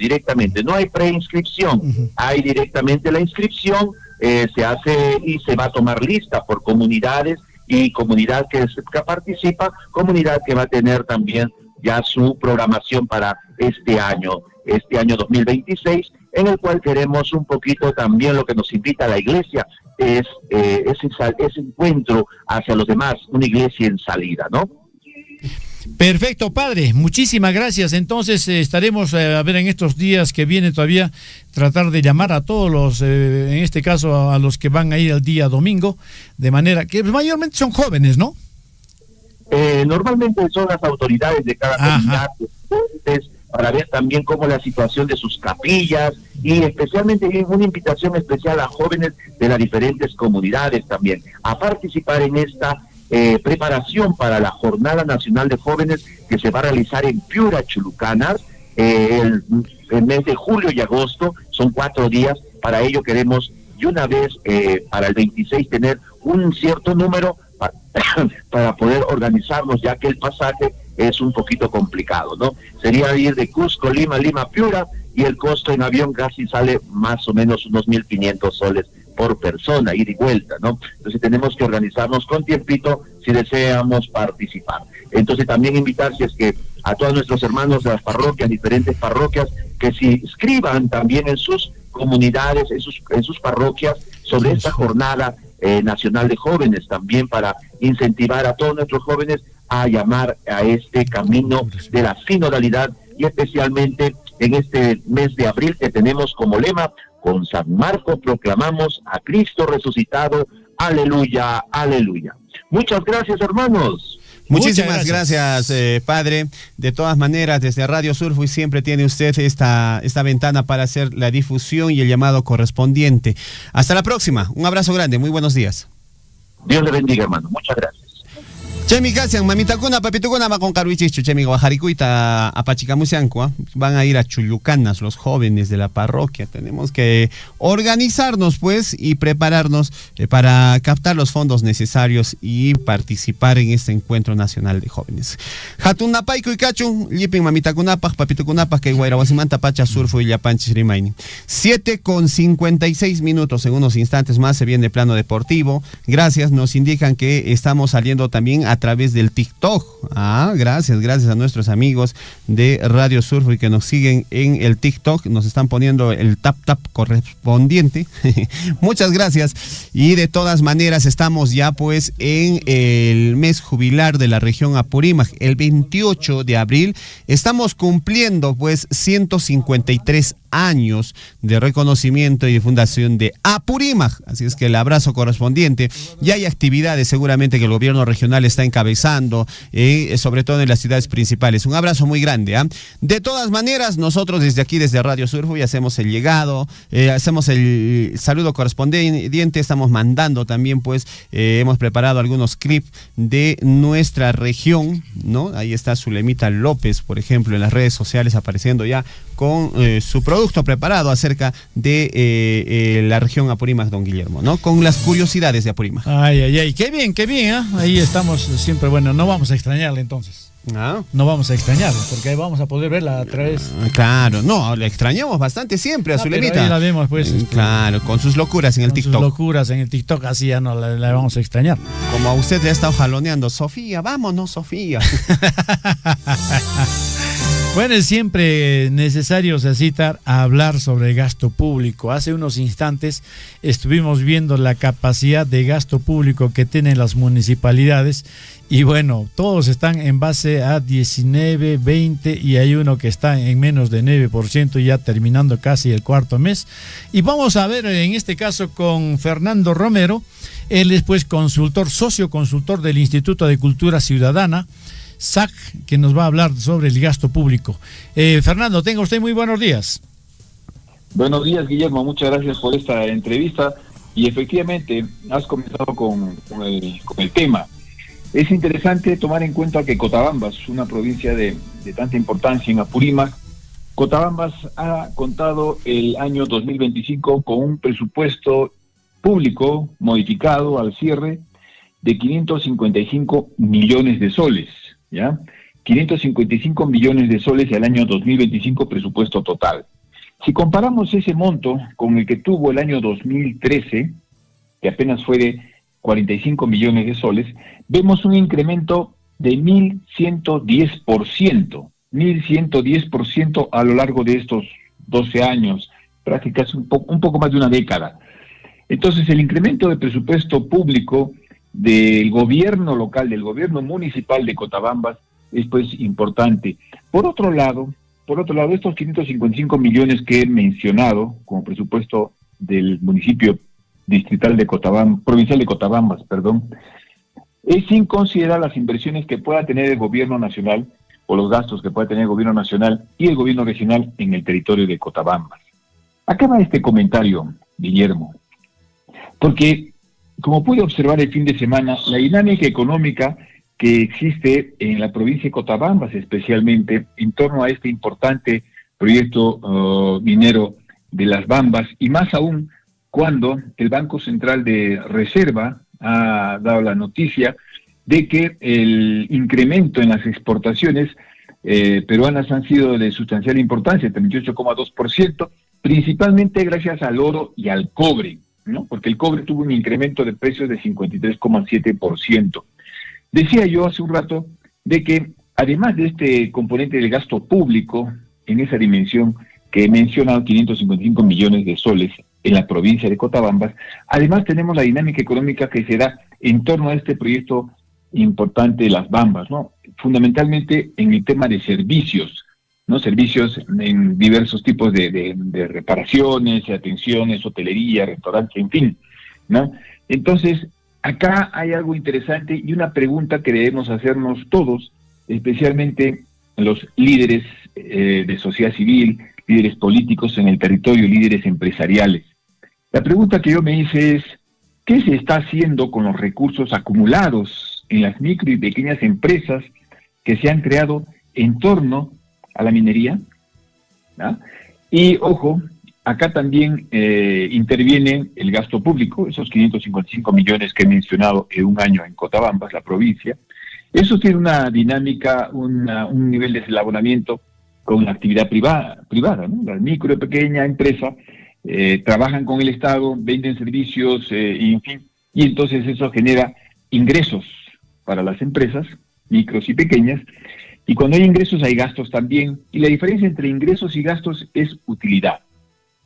no hay preinscripción, hay directamente la inscripción, se hace y se va a tomar lista por comunidades, y comunidad que participa, comunidad que va a tener también ya su programación para este año 2026, en el cual queremos un poquito también lo que nos invita a la iglesia, es ese encuentro hacia los demás, una iglesia en salida, ¿no? Perfecto, padre, muchísimas gracias. Entonces estaremos a ver en estos días que vienen todavía, tratar de llamar a todos los, en este caso a los que van a ir el día domingo, de manera que mayormente son jóvenes, ¿no? Normalmente son las autoridades de cada comunidad, para ver también cómo la situación de sus capillas, y especialmente una invitación especial a jóvenes de las diferentes comunidades también a participar en esta preparación para la Jornada Nacional de Jóvenes que se va a realizar en Piura, Chulucanas, el mes de julio y agosto. Son 4 días. Para ello queremos de una vez para el 26 tener un cierto número para poder organizarnos, ya que el pasaje es un poquito complicado, ¿no? Sería ir de Cusco, Lima, Piura, y el costo en avión casi sale más o menos unos 1.500 soles por persona, ida y vuelta, ¿no? Entonces tenemos que organizarnos con tiempito si deseamos participar. Entonces también invitar, si es que a todos nuestros hermanos de las parroquias, diferentes parroquias, que se inscriban también en sus comunidades, en sus parroquias, sobre esta jornada nacional de jóvenes, también para incentivar a todos nuestros jóvenes a llamar a este camino de la sinodalidad, y especialmente en este mes de abril que tenemos como lema: con San Marcos proclamamos a Cristo resucitado. Aleluya, aleluya. Muchas gracias, hermanos. Muchísimas gracias, padre. De todas maneras, desde Radio Surfo siempre tiene usted esta ventana para hacer la difusión y el llamado correspondiente. Hasta la próxima. Un abrazo grande. Muy buenos días. Dios le bendiga, hermano. Muchas gracias. Chemi Kasian, mamita papituna, va con Caruichichu, Chemi Guajaricuita, a Pachicamusianco, van a ir a Chulucanas los jóvenes de la parroquia. Tenemos que organizarnos, pues, y prepararnos para captar los fondos necesarios y participar en este encuentro nacional de jóvenes. Jatunapaico y Cachu, Lipin, mamita Kunapaj, papito Kunapaj, que Guairahuasimanta, Pacha, Surfo y Yapanchis Rimaini. 7:56 minutos, en unos instantes más se viene el plano deportivo. Gracias, nos indican que estamos saliendo también a a través del TikTok. Gracias a nuestros amigos de Radio Surf y que nos siguen en el TikTok, nos están poniendo el tap correspondiente. Muchas gracias. Y de todas maneras estamos ya pues en el mes jubilar de la región Apurímac. El 28 de abril estamos cumpliendo pues 153 años de reconocimiento y de fundación de Apurímac, así es que el abrazo correspondiente. Ya hay actividades seguramente que el gobierno regional está encabezando, sobre todo en las ciudades principales. Un abrazo muy grande. De todas maneras, nosotros desde aquí, desde Radio Surf, hacemos el llegado, hacemos el saludo correspondiente, estamos mandando también pues, hemos preparado algunos clips de nuestra región, ¿no? Ahí está Zulemita López, por ejemplo, en las redes sociales apareciendo ya con su producto preparado acerca de la región Apurímac, don Guillermo, ¿no? Con las curiosidades de Apurímac. Ay, qué bien, ¿eh? Ahí estamos siempre, bueno, no vamos a extrañarle entonces. No vamos a extrañarla, porque ahí vamos a poder verla a través. Claro, no, la extrañamos bastante siempre a Zulemita. Ahí la vemos, pues. Claro, con sus locuras en el TikTok. Sus locuras en el TikTok, así ya no la vamos a extrañar. Como a usted ya está jaloneando, Sofía, vámonos, Sofía. Bueno, es siempre necesario, Cecitar, hablar sobre gasto público. Hace unos instantes estuvimos viendo la capacidad de gasto público que tienen las municipalidades y bueno, todos están en base a 19, 20 y hay uno que está en menos de 9%, ya terminando casi el cuarto mes. Y vamos a ver en este caso con Fernando Romero. Él es pues socio consultor del Instituto de Cultura Ciudadana, SAC, que nos va a hablar sobre el gasto público. Fernando, tenga usted muy buenos días. Buenos días, Guillermo, muchas gracias por esta entrevista y efectivamente has comenzado con el tema. Es interesante tomar en cuenta que Cotabambas, una provincia de tanta importancia en Apurímac, Cotabambas ha contado el año 2025 con un presupuesto público modificado al cierre de 555 millones de soles. ¿Ya? 555 millones de soles al año 2025 presupuesto total. Si comparamos ese monto con el que tuvo el año 2013, que apenas fue de 45 millones de soles, vemos un incremento de 1.110%, 1.110% a lo largo de estos 12 años, prácticamente un poco más de una década. Entonces, el incremento de presupuesto público del gobierno local, del gobierno municipal de Cotabambas, es pues importante. Por otro lado, estos 555 millones que he mencionado como presupuesto del municipio distrital de Cotabambas, provincial de Cotabambas, es sin considerar las inversiones que pueda tener el gobierno nacional o los gastos que pueda tener el gobierno nacional y el gobierno regional en el territorio de Cotabambas. Acá va este comentario, Guillermo, porque como pude observar el fin de semana, la dinámica económica que existe en la provincia de Cotabambas, especialmente en torno a este importante proyecto minero de las Bambas, y más aún cuando el Banco Central de Reserva ha dado la noticia de que el incremento en las exportaciones peruanas han sido de sustancial importancia, 38,2%, principalmente gracias al oro y al cobre, ¿no? Porque el cobre tuvo un incremento de precios de 53,7%. Decía yo hace un rato de que además de este componente del gasto público en esa dimensión que he mencionado, 555 millones de soles en la provincia de Cotabambas, además tenemos la dinámica económica que se da en torno a este proyecto importante de las Bambas, ¿no? Fundamentalmente en el tema de servicios, ¿no? Servicios en diversos tipos de reparaciones, atenciones, hotelería, restaurantes, en fin, ¿no? Entonces, acá hay algo interesante y una pregunta que debemos hacernos todos, especialmente los líderes de sociedad civil, líderes políticos en el territorio, líderes empresariales. La pregunta que yo me hice es, ¿qué se está haciendo con los recursos acumulados en las micro y pequeñas empresas que se han creado en torno a la minería? ¿Ah? Y ojo, acá también interviene el gasto público, esos 555 millones que he mencionado en un año en Cotabambas, la provincia. Eso tiene una dinámica, un nivel de eslabonamiento con la actividad privada, ¿no? La micro y pequeña empresa trabajan con el Estado, venden servicios, en fin, y entonces eso genera ingresos para las empresas, micros y pequeñas, y cuando hay ingresos hay gastos también, y la diferencia entre ingresos y gastos es utilidad.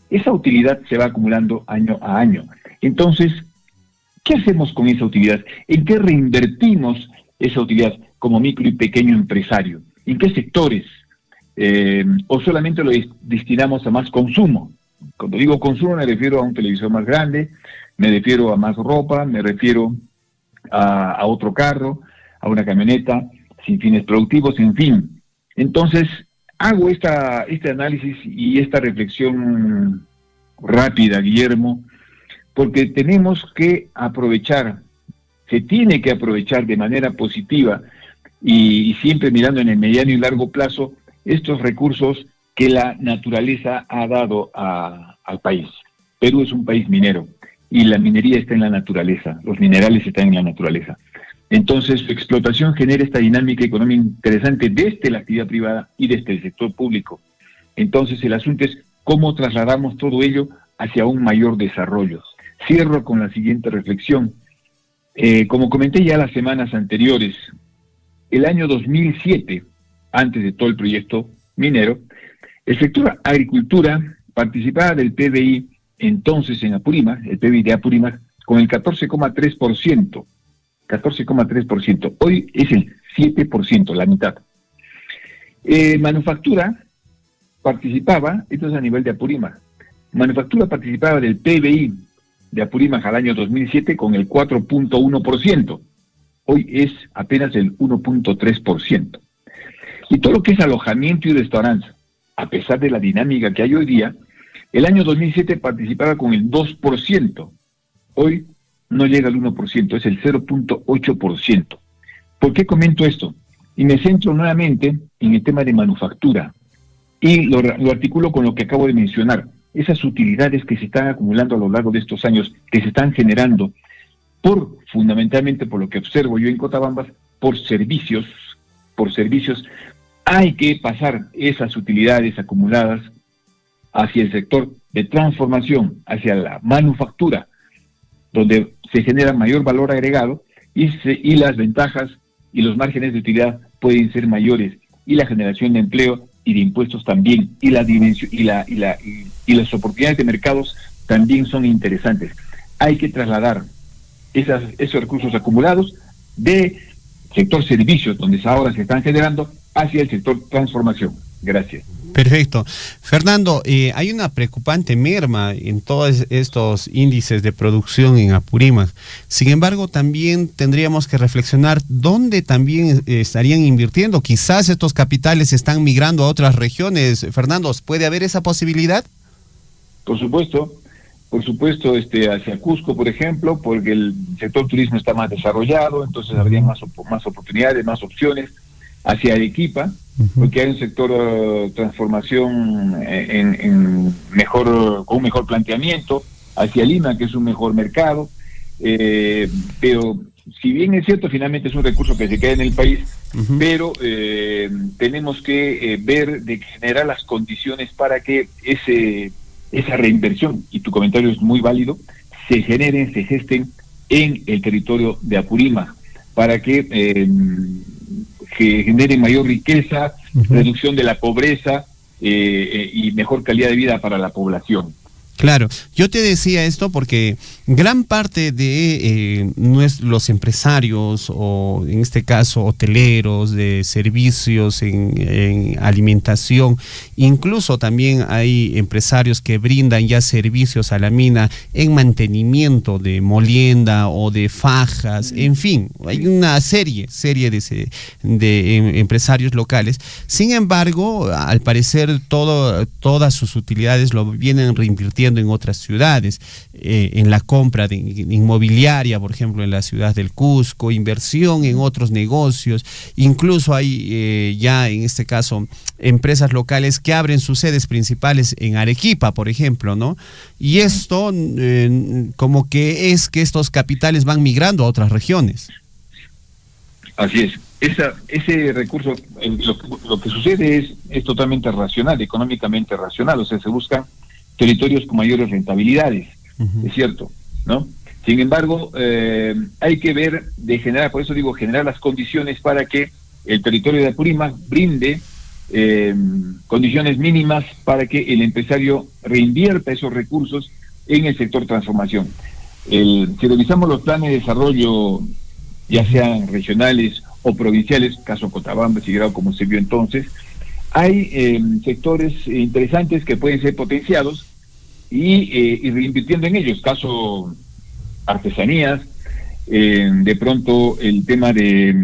Esa utilidad se va acumulando año a año. Entonces, ¿qué hacemos con esa utilidad? ¿En qué reinvertimos esa utilidad como micro y pequeño empresario? ¿En qué sectores? ¿O solamente lo destinamos a más consumo? Cuando digo consumo me refiero a un televisor más grande, me refiero a más ropa, me refiero a otro carro, a una camioneta, sin fines productivos, en fin. Entonces, hago este análisis y esta reflexión rápida, Guillermo, porque tenemos que aprovechar, se tiene que aprovechar de manera positiva y siempre mirando en el mediano y largo plazo estos recursos que la naturaleza ha dado al país. Perú es un país minero y la minería está en la naturaleza, los minerales están en la naturaleza. Entonces, su explotación genera esta dinámica económica interesante desde la actividad privada y desde el sector público. Entonces, el asunto es cómo trasladamos todo ello hacia un mayor desarrollo. Cierro con la siguiente reflexión. Como comenté ya las semanas anteriores, el año 2007, antes de todo el proyecto minero, el sector agricultura participaba del PBI entonces en Apurímac, el PBI de Apurímac, con el 14,3%. 14,3%. Hoy es el 7%, la mitad. Manufactura participaba, esto es a nivel de Apurímac, manufactura participaba del PBI de Apurímac al año 2007 con el 4,1%. Hoy es apenas el 1,3%. Y todo lo que es alojamiento y restaurantes, a pesar de la dinámica que hay hoy día, el año 2007 participaba con el 2%. Hoy no llega al 1%, es el 0,8%. ¿Por qué comento esto? Y me centro nuevamente en el tema de manufactura. Y lo articulo con lo que acabo de mencionar. Esas utilidades que se están acumulando a lo largo de estos años, que se están generando, fundamentalmente por lo que observo yo en Cotabambas, por servicios, hay que pasar esas utilidades acumuladas hacia el sector de transformación, hacia la manufactura, donde se genera mayor valor agregado y las ventajas y los márgenes de utilidad pueden ser mayores, y la generación de empleo y de impuestos también, y la dimensión y las oportunidades de mercados también son interesantes. Hay que trasladar esos recursos acumulados de sector servicios, donde ahora se están generando, hacia el sector transformación. Gracias. Perfecto. Fernando, hay una preocupante merma en todos estos índices de producción en Apurímac. Sin embargo, también tendríamos que reflexionar dónde también estarían invirtiendo. Quizás estos capitales están migrando a otras regiones. Fernando, ¿puede haber esa posibilidad? Por supuesto, hacia Cusco, por ejemplo, porque el sector turismo está más desarrollado, entonces habría más oportunidades, más opciones. Hacia Arequipa, porque hay un sector transformación con un mejor planteamiento, hacia Lima, que es un mejor mercado, pero si bien es cierto, finalmente es un recurso que se queda en el país, pero tenemos que ver de generar las condiciones para que esa reinversión, y tu comentario es muy válido, se gesten en el territorio de Apurímac, para que genere mayor riqueza, reducción de la pobreza y mejor calidad de vida para la población. Claro, yo te decía esto porque gran parte de los empresarios, o en este caso hoteleros, de servicios en alimentación, incluso también hay empresarios que brindan ya servicios a la mina en mantenimiento de molienda o de fajas, en fin, hay una serie de empresarios locales. Sin embargo, al parecer todas sus utilidades lo vienen reinvirtiendo en otras ciudades, en la compra de inmobiliaria, por ejemplo, en la ciudad del Cusco, inversión en otros negocios, incluso hay ya en este caso empresas locales que abren sus sedes principales en Arequipa, por ejemplo, ¿no? Y esto como que es que estos capitales van migrando a otras regiones. Así es. Ese recurso, lo que sucede es totalmente racional, económicamente racional, o sea, se buscan territorios con mayores rentabilidades, es cierto, ¿no? Sin embargo, hay que ver de generar, por eso digo, generar las condiciones para que el territorio de Apurímac brinde condiciones mínimas para que el empresario reinvierta esos recursos en el sector transformación. Si revisamos los planes de desarrollo, ya sean regionales o provinciales, caso Cochabamba, Sigrao, como se vio entonces, hay sectores interesantes que pueden ser potenciados y reinvirtiendo en ellos, caso artesanías, de pronto el tema de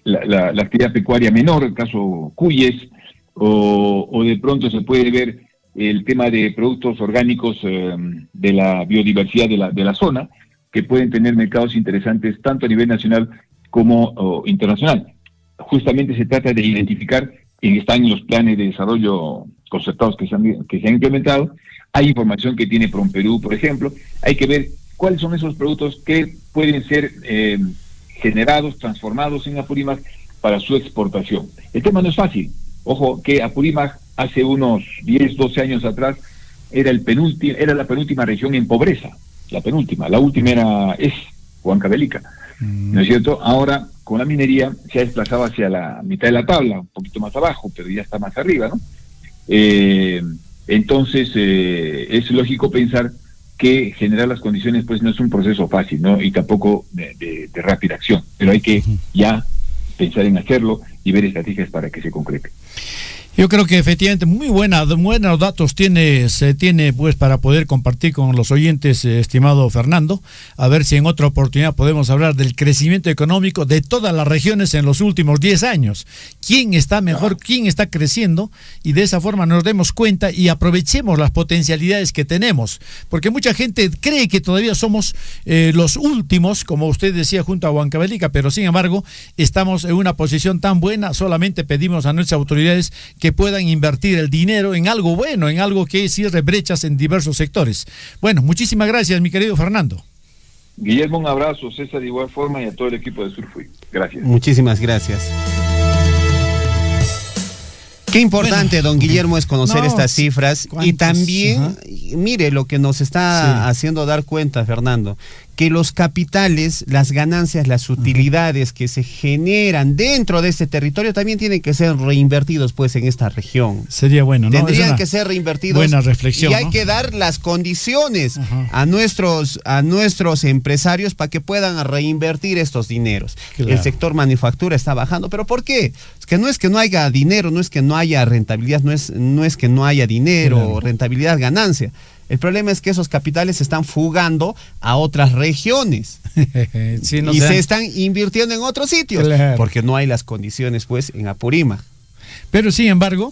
la actividad pecuaria menor, el caso Cuyes, o de pronto se puede ver el tema de productos orgánicos de la biodiversidad de la zona, que pueden tener mercados interesantes tanto a nivel nacional como internacional. Justamente se trata de identificar, están en los planes de desarrollo concertados que se han implementado, hay información que tiene PROMPERÚ, por ejemplo, hay que ver cuáles son esos productos que pueden ser generados, transformados en Apurímac para su exportación. El tema no es fácil. Ojo que Apurímac hace unos 10, 12 años atrás era la penúltima región en pobreza, la última es Huancavelica, ¿no es cierto? Ahora con la minería se ha desplazado hacia la mitad de la tabla, un poquito más abajo, pero ya está más arriba, ¿no? Entonces es lógico pensar que generar las condiciones pues no es un proceso fácil, ¿no? Y tampoco de rápida acción, pero hay que ya pensar en hacerlo y ver estrategias para que se concrete. Yo creo que efectivamente buenos datos se tiene pues para poder compartir con los oyentes, estimado Fernando, a ver si en otra oportunidad podemos hablar del crecimiento económico de todas las regiones en los últimos 10 años. ¿Quién está mejor? ¿Quién está creciendo? Y de esa forma nos demos cuenta y aprovechemos las potencialidades que tenemos, porque mucha gente cree que todavía somos los últimos, como usted decía, junto a Huancavelica, pero sin embargo estamos en una posición tan buena. Solamente pedimos a nuestras autoridades que puedan invertir el dinero en algo bueno, en algo que cierre brechas en diversos sectores. Bueno, muchísimas gracias, mi querido Fernando. Guillermo, un abrazo, César, de igual forma, y a todo el equipo de Surfui. Gracias. Muchísimas gracias. Qué importante, don Guillermo, es conocer estas cifras y también, mire, lo que nos está haciendo dar cuenta, Fernando, que los capitales, las ganancias, las utilidades que se generan dentro de este territorio también tienen que ser reinvertidos pues en esta región. Sería bueno, ¿no? Tendrían que ser reinvertidos. Buena reflexión. Y hay que dar las condiciones a nuestros empresarios para que puedan reinvertir estos dineros. Claro. El sector manufactura está bajando, ¿pero por qué? Es que no haya dinero, no es que no haya rentabilidad, no es que no haya dinero, claro, rentabilidad, ganancia. El problema es que esos capitales se están fugando a otras regiones y se están invirtiendo en otros sitios, claro, porque no hay las condiciones pues en Apurímac. Pero sin embargo,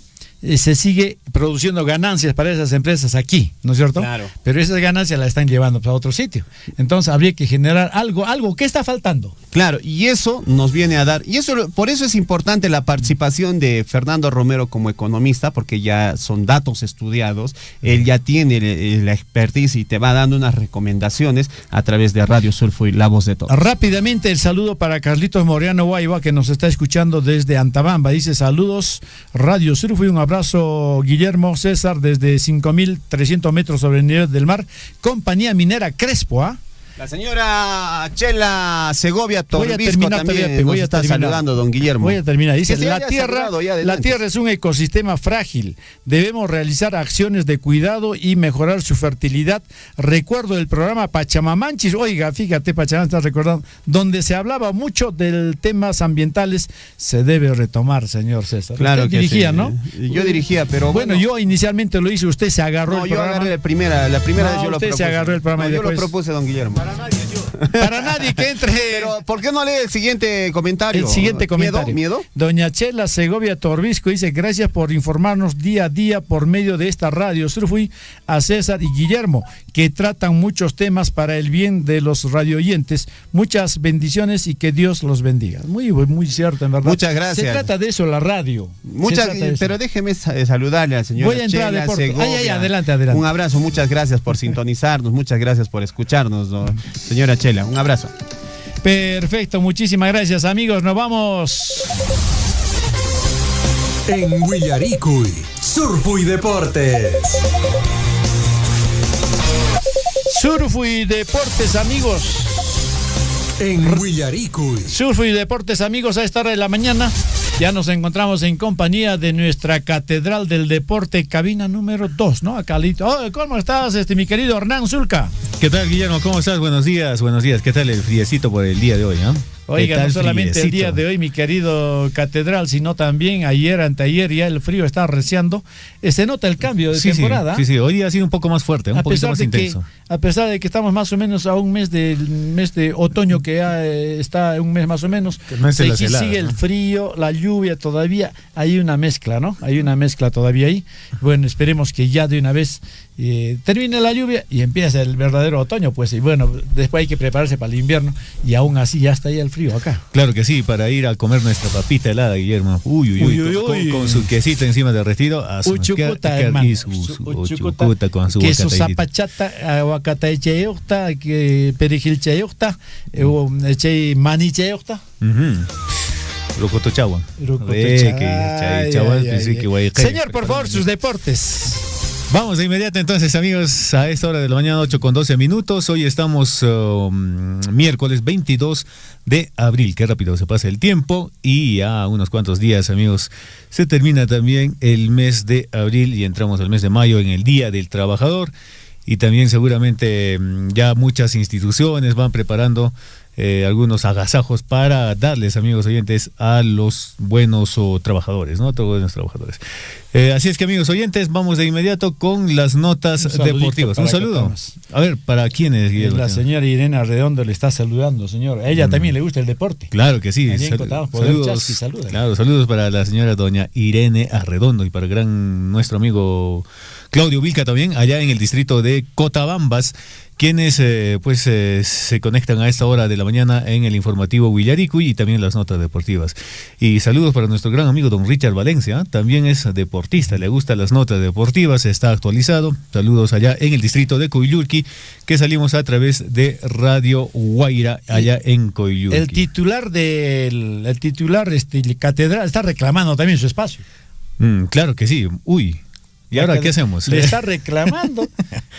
se sigue produciendo ganancias para esas empresas aquí, ¿no es cierto? Claro. Pero esas ganancias las están llevando para otro sitio. Entonces habría que generar algo que está faltando. Claro, y eso nos viene a dar, y por eso es importante la participación de Fernando Romero como economista, porque ya son datos estudiados, él ya tiene la expertise y te va dando unas recomendaciones a través de Radio Surfui, la voz de todos. Rápidamente el saludo para Carlitos Moreano Guayba, que nos está escuchando desde Antabamba. Dice: saludos, Radio Surfui, un abrazo, Guillermo, César, desde 5.300 metros sobre el nivel del mar, compañía minera Crespo, ¿ah? La señora Chela Segovia Torbisco también nos está saludando, don Guillermo. Voy a terminar. Dice: la tierra es un ecosistema frágil. Debemos realizar acciones de cuidado y mejorar su fertilidad. Recuerdo el programa Pachamamanchis. Oiga, fíjate, Pachamama está recordando, donde se hablaba mucho de temas ambientales. Se debe retomar, señor César. Claro que dirigía, sí, ¿no? Yo dirigía, pero bueno, yo inicialmente lo hice. Usted se agarró el programa. Yo agarré la primera vez yo lo propuse. Usted se agarró el programa. Yo lo propuse, don Guillermo. Para nadie que entre. Pero ¿por qué no lee el siguiente comentario? El siguiente comentario. ¿Miedo? Doña Chela Segovia Torbisco dice: gracias por informarnos día a día por medio de esta radio Surfui, a César y Guillermo, que tratan muchos temas para el bien de los radioyentes. Muchas bendiciones y que Dios los bendiga. Muy cierto, en verdad. Muchas gracias. Se trata de eso, la radio. Pero déjeme saludarle al señor. Voy a entrar Chela a Segovia. Adelante. Un abrazo, muchas gracias por sintonizarnos, muchas gracias por escucharnos, señora Chela. Un abrazo. Perfecto, muchísimas gracias, amigos. Nos vamos. En Huillaricuy, Surfui Deportes. Surf y deportes, amigos. En Huillaricuy. Surf y deportes, amigos, a esta hora de la mañana. Ya nos encontramos en compañía de nuestra Catedral del Deporte, cabina número 2, ¿no? Acá, ¿cómo estás, mi querido Hernán Zulca? ¿Qué tal, Guillermo? ¿Cómo estás? Buenos días. ¿Qué tal el friecito por el día de hoy, no? Oiga, no solamente el día de hoy, mi querido Catedral, sino también ayer, anteayer, ya el frío está arreciando. Se nota el cambio de temporada. Sí, hoy día ha sido un poco más fuerte, un poquito más intenso. A pesar de que estamos más o menos a un mes de otoño, que ya está un mes más o menos, sigue el frío, la lluvia, todavía hay una mezcla, ¿no? Hay una mezcla todavía ahí. Bueno, esperemos que ya de una vez termine la lluvia y empiece el verdadero otoño, pues, y bueno, después hay que prepararse para el invierno, y aún así ya está ahí el frío acá. Claro que sí, para ir a comer nuestra papita helada, Guillermo. Con su quesito encima derretido. Uchucuta, hermano. Uchucuta con su queso zapachata, aguacate cheyocta, perejil cheyocta, maní cheyocta. Rocoto Chagua. Señor, por favor, sus deportes. Vamos de inmediato entonces, amigos, a esta hora de la mañana, 8:12. Hoy estamos miércoles 22 de abril. Qué rápido se pasa el tiempo, y ya unos cuantos días, amigos, se termina también el mes de abril y entramos al mes de mayo en el Día del Trabajador. Y también seguramente ya muchas instituciones van preparando algunos agasajos para darles, amigos oyentes, a los buenos trabajadores, ¿no? A todos los buenos trabajadores. Así es que, amigos oyentes, vamos de inmediato con las notas deportivas. Un saludo. A ver, ¿para quién es, Guillermo? La señora Irene Arredondo le está saludando, señor. A ella también le gusta el deporte. Claro que sí. Saludos. Claro, saludos para la señora doña Irene Arredondo y para nuestro amigo Claudio Vilca también, allá en el distrito de Cotabambas, quienes se conectan a esta hora de la mañana en el informativo Huillaricuy y también las notas deportivas. Y saludos para nuestro gran amigo don Richard Valencia, también es deportista, le gustan las notas deportivas, está actualizado. Saludos allá en el distrito de Coyulqui, que salimos a través de Radio Guaira allá en Coyulqui. El titular Catedral está reclamando también su espacio. Claro que sí. ¿Y ahora qué hacemos? Le está reclamando.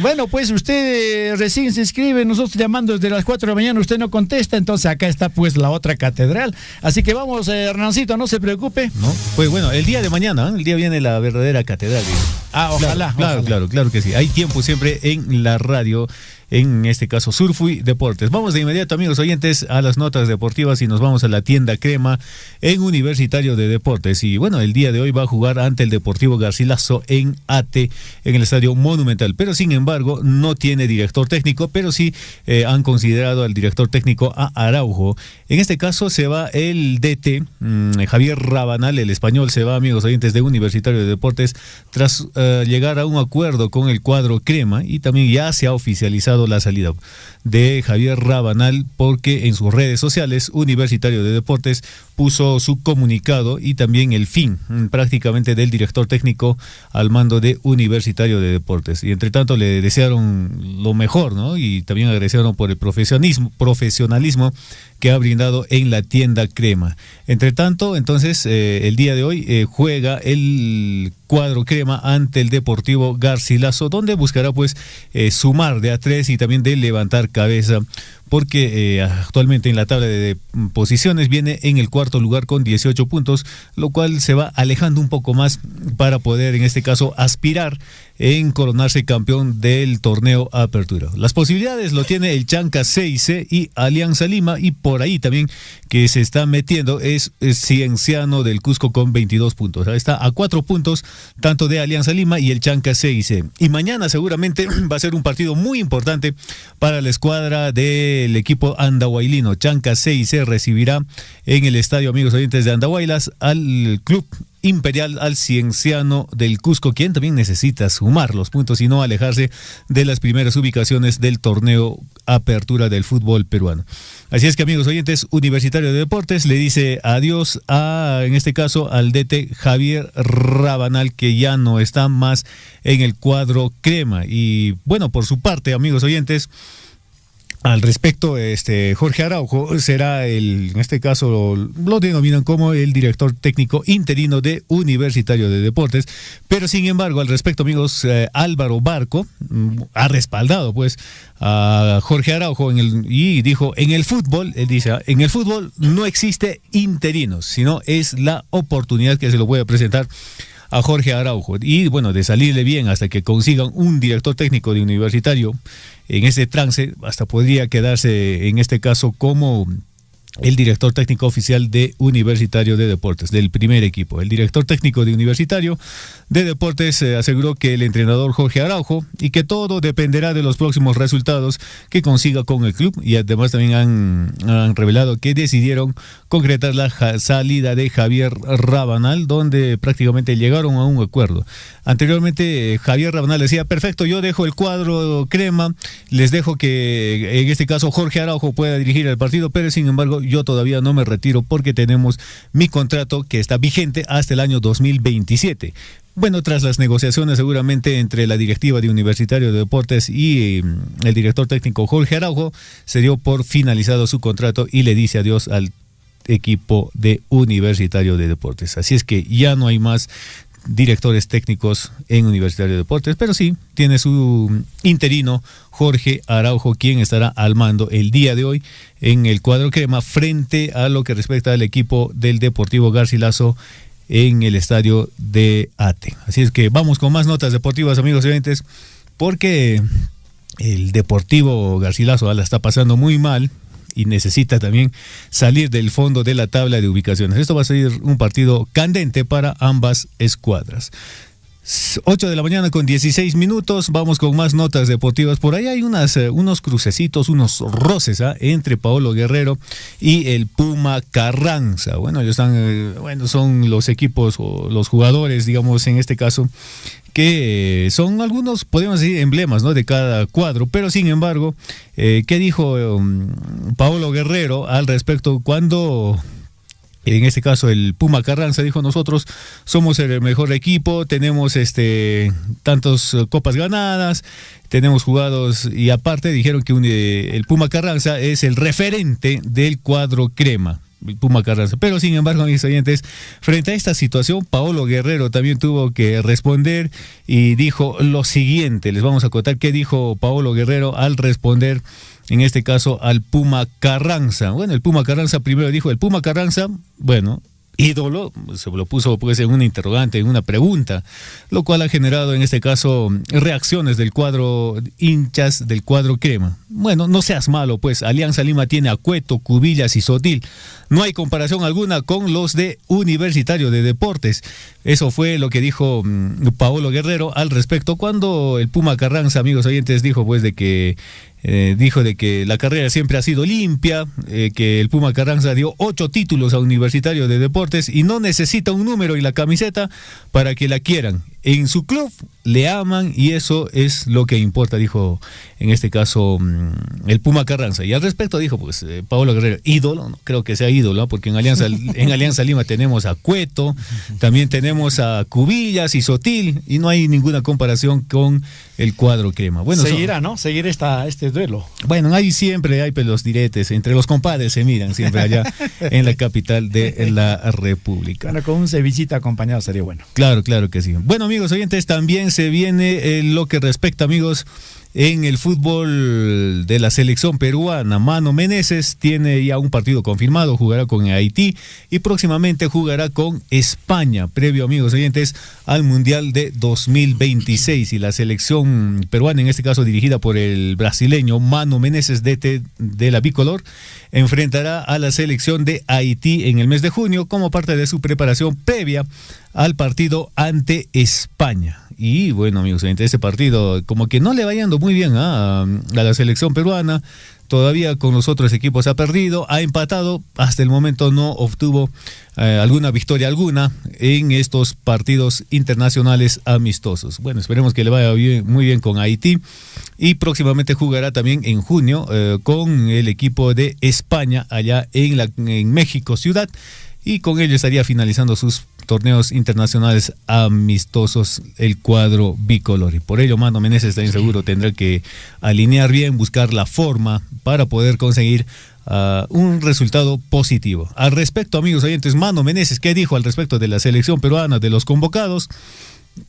Bueno, pues usted recién se inscribe, nosotros llamando desde las 4 de la mañana, usted no contesta, entonces acá está pues la otra catedral. Así que vamos, Hernancito, no se preocupe. No, pues bueno, el día de mañana, el día viene la verdadera catedral. Ojalá. Claro que sí. Hay tiempo siempre en la radio, en este caso Surfui Deportes. Vamos de inmediato, amigos oyentes, a las notas deportivas y nos vamos a la tienda Crema en Universitario de Deportes. Y bueno, el día de hoy va a jugar ante el Deportivo Garcilaso en Ate, en el Estadio Monumental, pero sin embargo no tiene director técnico, pero sí han considerado al director técnico a Araujo. En este caso se va el DT, Javier Rabanal, el español, se va, amigos oyentes, de Universitario de Deportes tras llegar a un acuerdo con el cuadro Crema, y también ya se ha oficializado la salida de Javier Rabanal, porque en sus redes sociales Universitario de Deportes puso su comunicado y también el fin prácticamente del director técnico al mando de Universitario de Deportes, y entre tanto le desearon lo mejor, ¿no? Y también agradecieron por el profesionalismo que ha brindado en la tienda Crema. Entre tanto, entonces, el día de hoy juega el cuadro Crema ante el Deportivo Garcilaso, donde buscará pues sumar de a 3 y también de levantar cabeza, porque actualmente en la tabla de posiciones viene en el cuarto lugar con 18 puntos, lo cual se va alejando un poco más para poder, en este caso, aspirar en coronarse campeón del torneo Apertura. Las posibilidades lo tiene el Chanca CIC y Alianza Lima, y por ahí también que se está metiendo es Cienciano del Cusco con 22 puntos. Está a 4 puntos tanto de Alianza Lima y el Chanca CIC. Y mañana seguramente va a ser un partido muy importante para la escuadra del equipo andahuaylino. Chanca CIC recibirá en el estadio, amigos oyentes de Andahuaylas, al club Imperial, al Cienciano del Cusco, quien también necesita sumar los puntos y no alejarse de las primeras ubicaciones del torneo Apertura del fútbol peruano. Así es que, amigos oyentes, Universitario de Deportes le dice adiós en este caso, al DT Javier Rabanal, que ya no está más en el cuadro Crema. Y bueno, por su parte, amigos oyentes, Al respecto, Jorge Araujo será en este caso lo denominan como el director técnico interino de Universitario de Deportes, pero sin embargo, al respecto, amigos, Álvaro Barco ha respaldado pues a Jorge Araujo y dijo, en el fútbol no existe interinos, sino es la oportunidad que se lo puede presentar a Jorge Araujo y bueno, de salirle bien hasta que consigan un director técnico de Universitario en ese trance, hasta podría quedarse en este caso como el director técnico oficial de Universitario de Deportes, del primer equipo. El director técnico de Universitario de Deportes aseguró que el entrenador Jorge Araujo y que todo dependerá de los próximos resultados que consiga con el club, y además también han revelado que decidieron concretar la salida de Javier Rabanal, donde prácticamente llegaron a un acuerdo. Anteriormente Javier Rabanal decía, perfecto, yo dejo el cuadro crema, les dejo que en este caso Jorge Araujo pueda dirigir el partido, pero sin embargo yo todavía no me retiro porque tenemos mi contrato que está vigente hasta el año 2027. Bueno, tras las negociaciones seguramente entre la directiva de Universitario de Deportes y el director técnico Jorge Araujo, se dio por finalizado su contrato y le dice adiós al equipo de Universitario de Deportes. Así es que ya no hay más directores técnicos en Universitario de Deportes, pero sí tiene su interino Jorge Araujo, quien estará al mando el día de hoy en el cuadro crema frente a lo que respecta al equipo del Deportivo Garcilaso en el estadio de Ate. Así es que vamos con más notas deportivas, amigos y oyentes, porque el Deportivo Garcilaso la está pasando muy mal y necesita también salir del fondo de la tabla de ubicaciones. Esto va a ser un partido candente para ambas escuadras. 8 de la mañana con 16 minutos, vamos con más notas deportivas. Por ahí hay unos crucecitos, unos roces entre Paolo Guerrero y el Puma Carranza. Bueno, ellos son los equipos o los jugadores, digamos, en este caso, que son algunos, podemos decir, emblemas, ¿no?, de cada cuadro, pero sin embargo, ¿qué dijo Paolo Guerrero al respecto cuando... En este caso el Puma Carranza dijo, nosotros somos el mejor equipo, tenemos tantas copas ganadas, tenemos jugados, y aparte dijeron que el Puma Carranza es el referente del cuadro crema, el Puma Carranza. Pero sin embargo, mis oyentes, frente a esta situación, Paolo Guerrero también tuvo que responder y dijo lo siguiente. Les vamos a contar qué dijo Paolo Guerrero al responder en este caso al Puma Carranza. Bueno, el Puma Carranza primero dijo, el Puma Carranza, bueno, ídolo, se lo puso pues en una interrogante, en una pregunta, lo cual ha generado en este caso reacciones del cuadro, hinchas del cuadro crema. Bueno, no seas malo, pues Alianza Lima tiene a Cueto, Cubillas y Sotil. No hay comparación alguna con los de Universitario de Deportes. Eso fue lo que dijo Paolo Guerrero al respecto cuando el Puma Carranza, amigos oyentes, dijo pues de que la carrera siempre ha sido limpia, que el Puma Carranza dio 8 títulos a Universitario de Deportes y no necesita un número y la camiseta para que la quieran. En su club le aman y eso es lo que importa, dijo en este caso el Puma Carranza. Y al respecto dijo pues Paolo Guerrero, ídolo, no creo que sea ídolo, ¿no? Porque en Alianza Lima tenemos a Cueto, también tenemos a Cubillas y Sotil y no hay ninguna comparación con el cuadro crema. Bueno, seguirá, ¿no? Seguir este duelo. Bueno, ahí siempre hay los diretes, entre los compadres se miran siempre allá en la capital de la República. Bueno, con un cevichito acompañado sería bueno. Claro que sí. Bueno, amigos oyentes, también se viene lo que respecta, amigos, en el fútbol de la selección peruana. Mano Meneses tiene ya un partido confirmado, jugará con Haití y próximamente jugará con España, previo, amigos oyentes, al Mundial de 2026. Y la selección peruana, en este caso dirigida por el brasileño Mano Meneses, DT de la bicolor, enfrentará a la selección de Haití en el mes de junio como parte de su preparación previa al partido ante España. Y bueno, amigos, este partido como que no le va yendo muy bien a la selección peruana. Todavía con los otros equipos ha perdido, ha empatado, hasta el momento no obtuvo alguna victoria alguna en estos partidos internacionales amistosos. Bueno, esperemos que le vaya muy bien con Haití y próximamente jugará también en junio con el equipo de España allá en México ciudad. y con ello estaría finalizando sus torneos internacionales amistosos el cuadro bicolor. Y por ello Mano Meneses también seguro tendrá que alinear bien, buscar la forma para poder conseguir un resultado positivo. Al respecto, amigos oyentes, Mano Meneses, ¿qué dijo al respecto de la selección peruana, de los convocados?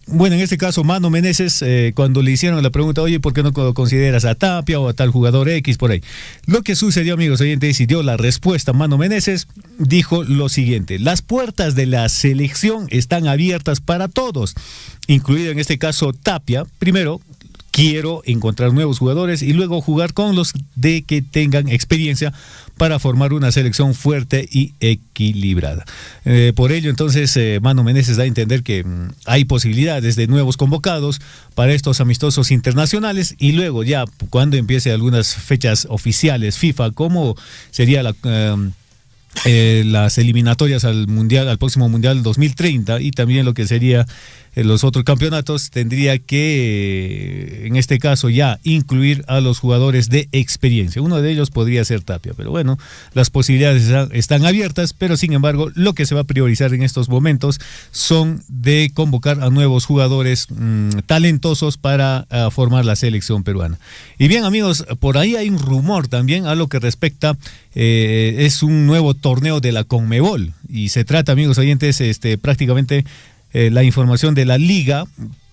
Bueno, en este caso, Mano Meneses, cuando le hicieron la pregunta, oye, ¿por qué no consideras a Tapia o a tal jugador X por ahí? Lo que sucedió, amigos oyentes, y dio la respuesta Mano Meneses, dijo lo siguiente: las puertas de la selección están abiertas para todos, incluido en este caso Tapia. Primero, quiero encontrar nuevos jugadores y luego jugar con los de que tengan experiencia para formar una selección fuerte y equilibrada. Por ello, entonces, Mano Meneses da a entender que hay posibilidades de nuevos convocados para estos amistosos internacionales, y luego ya cuando empiece algunas fechas oficiales FIFA, como sería las eliminatorias al mundial, al próximo mundial 2030, y también lo que sería los otros campeonatos, tendría que en este caso ya incluir a los jugadores de experiencia. Uno de ellos podría ser Tapia, pero bueno, las posibilidades están abiertas, pero sin embargo lo que se va a priorizar en estos momentos son de convocar a nuevos jugadores talentosos para formar la selección peruana. Y bien, amigos, por ahí hay un rumor también a lo que respecta, es un nuevo torneo de la CONMEBOL, y se trata, amigos oyentes, prácticamente la información de la Liga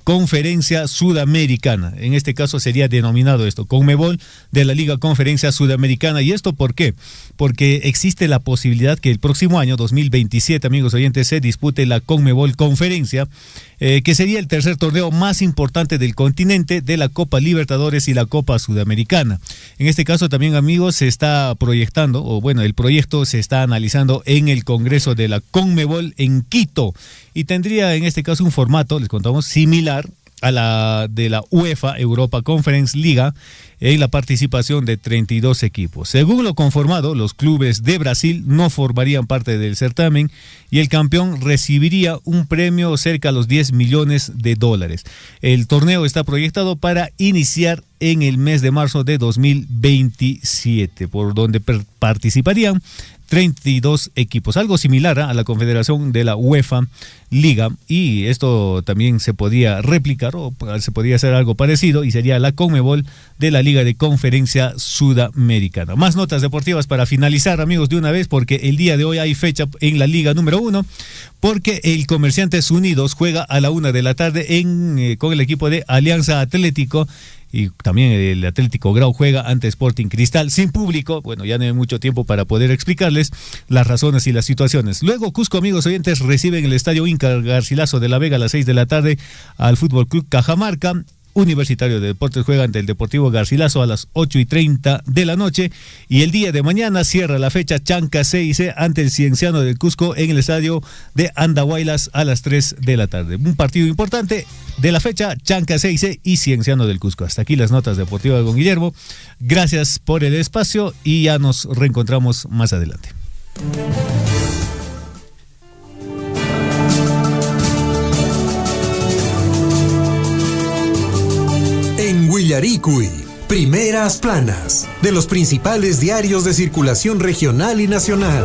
Conferencia Sudamericana. En este caso sería denominado esto, CONMEBOL, de la Liga Conferencia Sudamericana. ¿Y esto por qué? Porque existe la posibilidad que el próximo año, 2027, amigos oyentes, se dispute la CONMEBOL Conferencia, que sería el tercer torneo más importante del continente, de la Copa Libertadores y la Copa Sudamericana. En este caso también, amigos, se está proyectando, o bueno, el proyecto se está analizando en el Congreso de la CONMEBOL en Quito, y tendría en este caso un formato, les contamos, similar a la de la UEFA Europa Conference Liga, en la participación de 32 equipos. Según lo conformado, los clubes de Brasil no formarían parte del certamen y el campeón recibiría un premio cerca a los $10 millones. El torneo está proyectado para iniciar en el mes de marzo de 2027, por donde participarían 32 equipos, algo similar a la confederación de la UEFA Liga, y esto también se podía replicar o se podía hacer algo parecido, y sería la CONMEBOL de la Liga de Conferencia Sudamericana. Más notas deportivas para finalizar, amigos, de una vez, porque el día de hoy hay fecha en la Liga número 1, porque el Comerciantes Unidos juega a la 1 de la tarde con el equipo de Alianza Atlético, y también el Atlético Grau juega ante Sporting Cristal sin público. Bueno, ya no hay mucho tiempo para poder explicarles las razones y las situaciones. Luego, Cusco, amigos oyentes, recibe en el Estadio Inca Garcilaso de la Vega a las 6 de la tarde al Fútbol Club Cajamarca. Universitario de Deportes juega ante el Deportivo Garcilaso a las 8:30 de la noche, y el día de mañana cierra la fecha Chanca CIC ante el Cienciano del Cusco en el estadio de Andahuaylas a las 3 de la tarde. Un partido importante de la fecha, Chanca CIC y Cienciano del Cusco. Hasta aquí las notas deportivas con Guillermo. Gracias por el espacio y ya nos reencontramos más adelante. En Huillaricui, primeras planas de los principales diarios de circulación regional y nacional.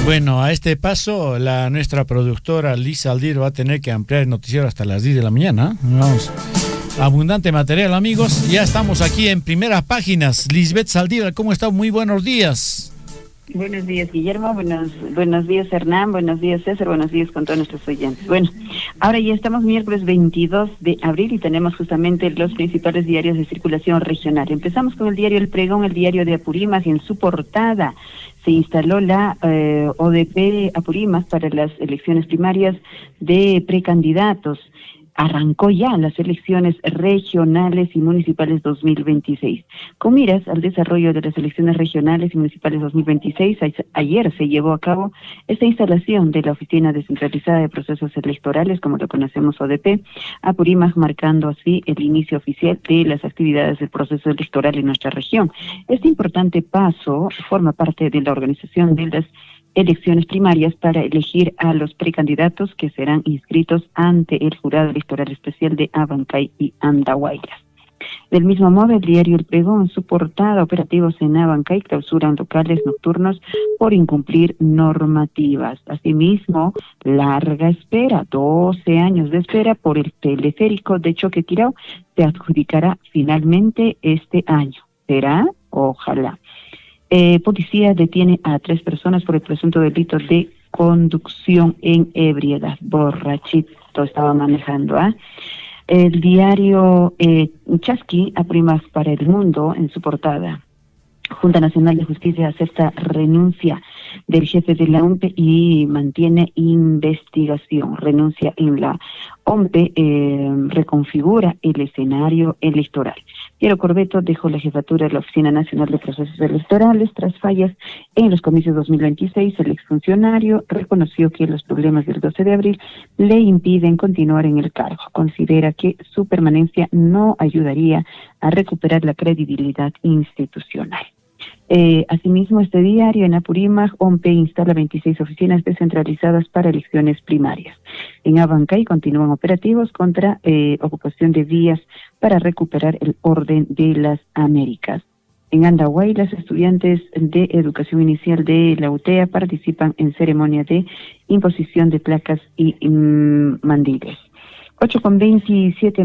Bueno, a este paso, nuestra productora Liz Aldir va a tener que ampliar el noticiero hasta las 10 de la mañana. Vamos. Abundante material, amigos. Ya estamos aquí en primeras páginas. Lisbeth Saldívar, ¿cómo está? Muy buenos días. Buenos días, Guillermo, buenos días, Hernán, buenos días, César, buenos días con todos nuestros oyentes. Bueno, ahora ya estamos miércoles 22 de abril y tenemos justamente los principales diarios de circulación regional. Empezamos con el diario El Pregón, el diario de Apurímac, y en su portada se instaló la ODP Apurímac para las elecciones primarias de precandidatos. Arrancó ya las elecciones regionales y municipales 2026. Con miras al desarrollo de las elecciones regionales y municipales 2026, ayer se llevó a cabo esta instalación de la Oficina Descentralizada de Procesos Electorales, como lo conocemos ODP, Apurímac, marcando así el inicio oficial de las actividades del proceso electoral en nuestra región. Este importante paso forma parte de la organización de las elecciones primarias para elegir a los precandidatos que serán inscritos ante el Jurado Electoral Especial de Abancay y Andahuaylas. Del mismo modo, el diario El Pregón, en su portada, operativos en Abancay clausuran locales nocturnos por incumplir normativas. Asimismo, larga espera, 12 años de espera por el teleférico de Choquequirao, se adjudicará finalmente este año. ¿Será? Ojalá. Policía detiene a 3 personas por el presunto delito de conducción en ebriedad. Borrachito estaba manejando, ¿ah? El diario Chasqui, a primas para el mundo, en su portada. Junta Nacional de Justicia acepta renuncia del jefe de la OMPE y mantiene investigación. Renuncia en la OMPE, reconfigura el escenario electoral. Piero Corbeto dejó la jefatura de la Oficina Nacional de Procesos Electorales tras fallas en los comicios 2026. El exfuncionario reconoció que los problemas del 12 de abril le impiden continuar en el cargo. Considera que su permanencia no ayudaría a recuperar la credibilidad institucional. Asimismo, este diario en Apurímac, OMPE instala 26 oficinas descentralizadas para elecciones primarias. En Abancay continúan operativos contra ocupación de vías para recuperar el orden de las Américas. En Andahuay, las estudiantes de educación inicial de la UTEA participan en ceremonia de imposición de placas y mandiles. 8:27,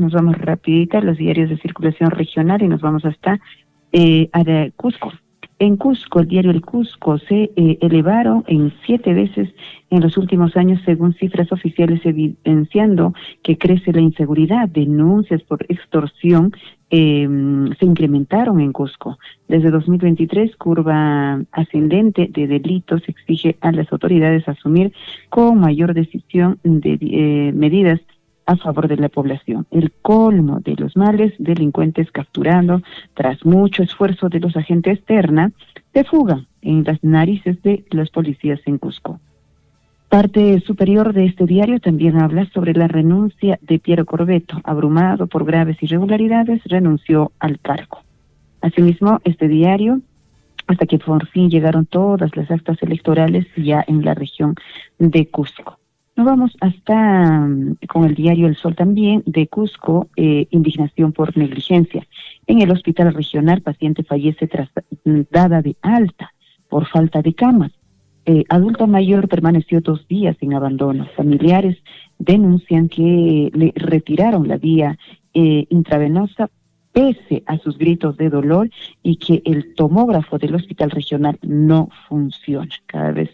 nos vamos rapidita a los diarios de circulación regional y nos vamos hasta Cusco. En Cusco, el diario El Cusco se elevaron en 7 veces en los últimos años, según cifras oficiales, evidenciando que crece la inseguridad. Denuncias por extorsión se incrementaron en Cusco. Desde 2023, curva ascendente de delitos exige a las autoridades asumir con mayor decisión de medidas a favor de la población. El colmo de los males, delincuentes capturando, tras mucho esfuerzo de los agentes Terna, de fuga en las narices de los policías en Cusco. Parte superior de este diario también habla sobre la renuncia de Piero Corbeto. Abrumado por graves irregularidades, renunció al cargo. Asimismo, este diario, hasta que por fin llegaron todas las actas electorales ya en la región de Cusco. Nos vamos hasta con el diario El Sol también de Cusco, indignación por negligencia. En el hospital regional, paciente fallece tras dada de alta por falta de camas. Adulto mayor permaneció 2 días en abandono. Familiares denuncian que le retiraron la vía intravenosa pese a sus gritos de dolor y que el tomógrafo del hospital regional no funciona. Cada vez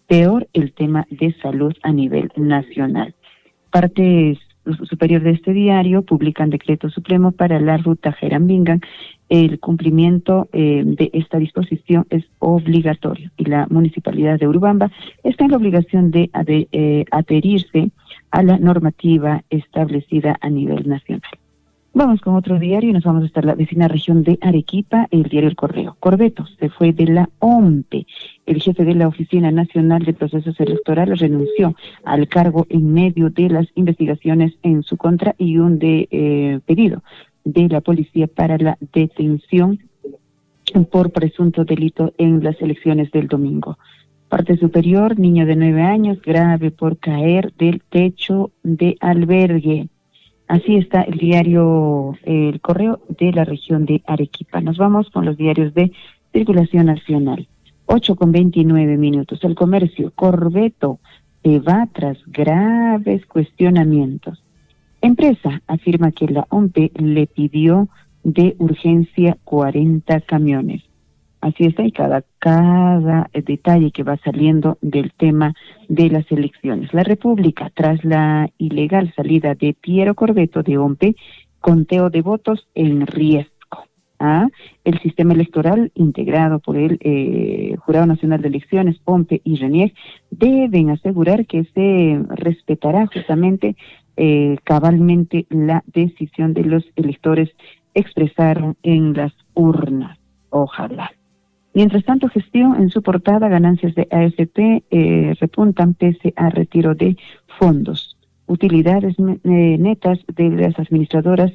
peor el tema de salud a nivel nacional. Parte superior de este diario publican decreto supremo para la ruta Jerambingan. El cumplimiento de esta disposición es obligatorio y la municipalidad de Urubamba está en la obligación de adherirse a la normativa establecida a nivel nacional. Vamos con otro diario y nos vamos hasta la vecina región de Arequipa, el diario El Correo. Corbeto se fue de la OMPE. El jefe de la Oficina Nacional de Procesos Electorales renunció al cargo en medio de las investigaciones en su contra y un pedido de la policía para la detención por presunto delito en las elecciones del domingo. Parte superior, niño de 9 años, grave por caer del techo de albergue. Así está el diario El Correo de la región de Arequipa. Nos vamos con los diarios de circulación nacional. 8:29. El Comercio, Corbeto se va tras graves cuestionamientos. Empresa afirma que la OMPE le pidió de urgencia 40 camiones. Así está, y cada detalle que va saliendo del tema de las elecciones. La República, tras la ilegal salida de Piero Corbeto de OMPE, conteo de votos en riesgo. El sistema electoral integrado por el Jurado Nacional de Elecciones, OMPE y RENIEC deben asegurar que se respetará justamente cabalmente la decisión de los electores expresaron en las urnas. Ojalá. Mientras tanto, gestión en su portada, ganancias de AFP repuntan pese a retiro de fondos. Utilidades netas de las administradoras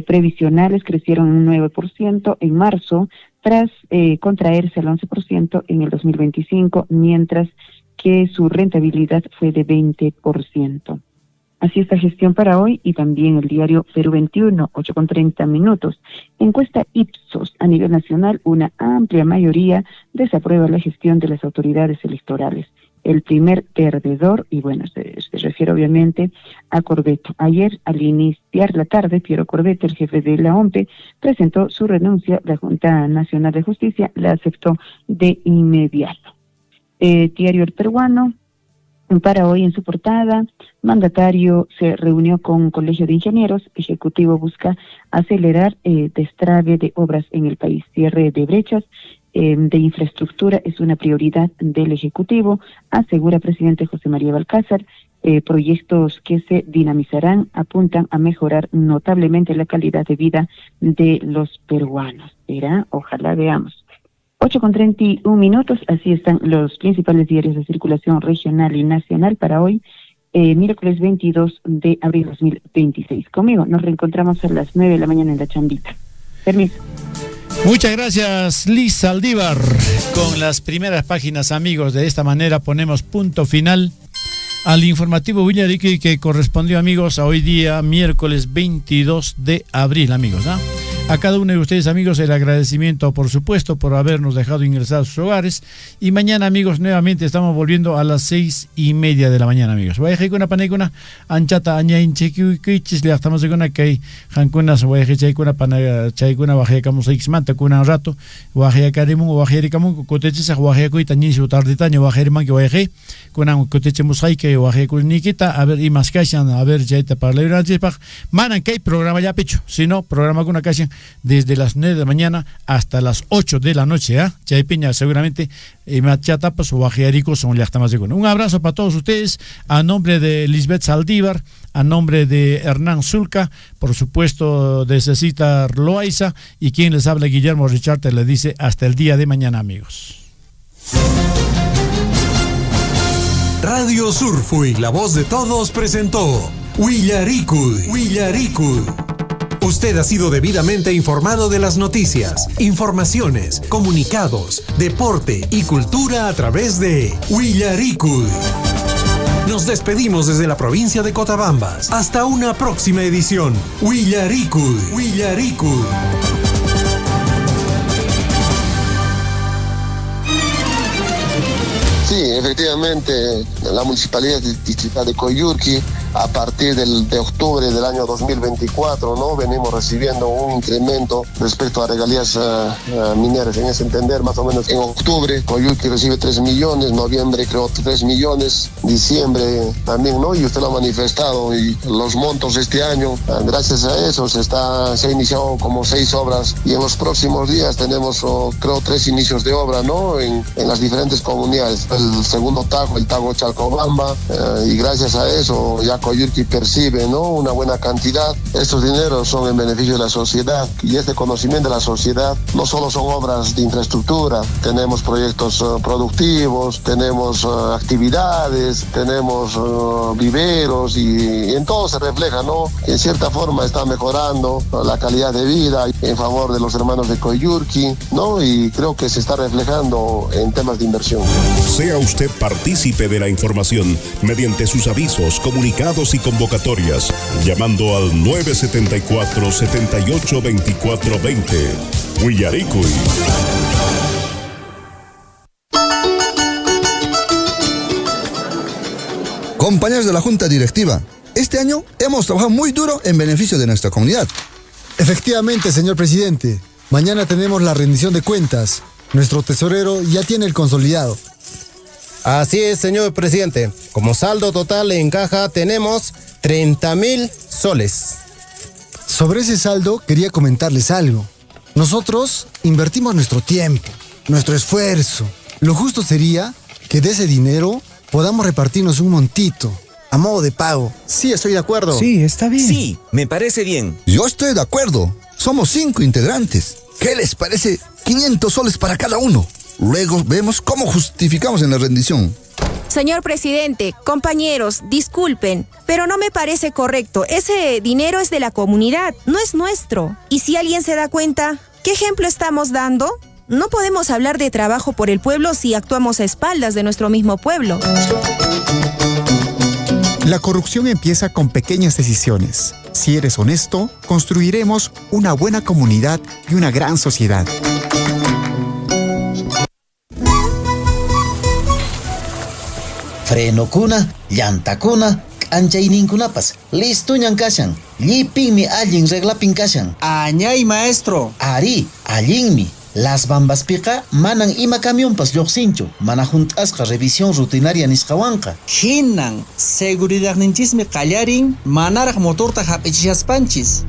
previsionales crecieron un 9% en marzo, tras contraerse al 11% en el 2025, mientras que su rentabilidad fue de 20%. Así está gestión para hoy y también el diario Perú 21, 8:30. Encuesta Ipsos a nivel nacional, una amplia mayoría desaprueba la gestión de las autoridades electorales. El primer perdedor, y bueno, se refiere obviamente a Corbeto. Ayer, al iniciar la tarde, Piero Corbeto, el jefe de la OMPE, presentó su renuncia. La Junta Nacional de Justicia la aceptó de inmediato. Diario El Peruano, para hoy en su portada, mandatario se reunió con Colegio de Ingenieros, Ejecutivo busca acelerar destrabe de obras en el país, cierre de brechas de infraestructura es una prioridad del Ejecutivo, asegura presidente José María Balcázar. Proyectos que se dinamizarán apuntan a mejorar notablemente la calidad de vida de los peruanos. Será, ojalá veamos. 8:31, así están los principales diarios de circulación regional y nacional para hoy, miércoles 22 de abril 2026. Conmigo nos reencontramos a las 9 de la mañana en la chambita. Permiso. Muchas gracias, Liz Saldívar. Con las primeras páginas, amigos, de esta manera ponemos punto final al informativo Willaricui que correspondió, amigos, a hoy día, miércoles 22 de abril, amigos, ¿no? A cada uno de ustedes, amigos, el agradecimiento, por supuesto, por habernos dejado ingresar a sus hogares. Y mañana, amigos, nuevamente estamos volviendo a las 6:30 de la mañana, amigos. Guayajikuna panikuna, anchata añain chequiquichis, le estamos con que hankunas guayajichaikuna panachaikuna guajayacamus xmanta kuna un rato, guajayacarimun, guajayaricamun, cotechisa, guajayacuita, nisu tarditaño, guajayariman que guayajé, kuna cotechemus que guajayacuniquita, a ver, y más caixan, a ver, chaita para la verdad, manan que hay programa ya pecho, si no, programa con una caixan desde las 9 de la mañana hasta las 8 de la noche, ¿eh? Chaypiña seguramente machatapas o bajearicos son las tamas de cono. Un abrazo para todos ustedes, a nombre de Lisbeth Saldívar, a nombre de Hernán Zulca, por supuesto de Cecita Loaiza, y quien les habla, Guillermo Richarte, le dice hasta el día de mañana, amigos. Radio Surfui, la voz de todos, presentó Willaricui. Usted ha sido debidamente informado de las noticias, informaciones, comunicados, deporte y cultura a través de Willaricui. Nos despedimos desde la provincia de Cotabambas. Hasta una próxima edición. Willaricui. Sí, efectivamente, la Municipalidad Distrital de Coyhaique, a partir de octubre del año 2024, ¿no? Venimos recibiendo un incremento respecto a regalías mineras. En ese entender, más o menos en octubre, Coyhaique recibe 3 millones, noviembre creo 3 millones, diciembre también, ¿no? Y usted lo ha manifestado, y los montos este año, gracias a eso, se ha iniciado como 6 obras, y en los próximos días tenemos, creo, 3 inicios de obra, ¿no? En las diferentes comunidades. El segundo tajo, el tajo Chalcobamba, y gracias a eso ya Coyhaique percibe, ¿no? Una buena cantidad. Estos dineros son en beneficio de la sociedad, y este conocimiento de la sociedad no solo son obras de infraestructura, tenemos proyectos productivos, tenemos actividades, tenemos viveros, y en todo se refleja, ¿no? En cierta forma está mejorando la calidad de vida en favor de los hermanos de Coyhaique, ¿no? Y creo que se está reflejando en temas de inversión. Sea usted partícipe de la información mediante sus avisos, comunicados y convocatorias, llamando al 974-782420. Willaricui. Compañeros de la Junta Directiva, este año hemos trabajado muy duro en beneficio de nuestra comunidad. Efectivamente, señor presidente. Mañana tenemos la rendición de cuentas. Nuestro tesorero ya tiene el consolidado. Así es, señor presidente. Como saldo total en caja tenemos 30,000 soles. Sobre ese saldo quería comentarles algo. Nosotros invertimos nuestro tiempo, nuestro esfuerzo. Lo justo sería que de ese dinero podamos repartirnos un montito, a modo de pago. Sí, estoy de acuerdo. Sí, está bien. Sí, me parece bien. Yo estoy de acuerdo. Somos 5 integrantes. ¿Qué les parece? 500 soles para cada uno. Luego vemos cómo justificamos en la rendición. Señor presidente, compañeros, disculpen, pero no me parece correcto. Ese dinero es de la comunidad, no es nuestro. Y si alguien se da cuenta, ¿qué ejemplo estamos dando? No podemos hablar de trabajo por el pueblo si actuamos a espaldas de nuestro mismo pueblo. La corrupción empieza con pequeñas decisiones. Si eres honesto, construiremos una buena comunidad y una gran sociedad. Frenokuna, llantakuna, anchayninkunapas, listuñan kashan, llipinmi allin reglapin kashan. Añay, maestro. Ari, allinmi. Las bambas pica manan ima camionpas lluqsinchu, mana juntasqa revisión rutinaria nisqawanqa. Hinan, seguridad ninchismi qallarin, manaraq motorta hap'ichishaspanchis.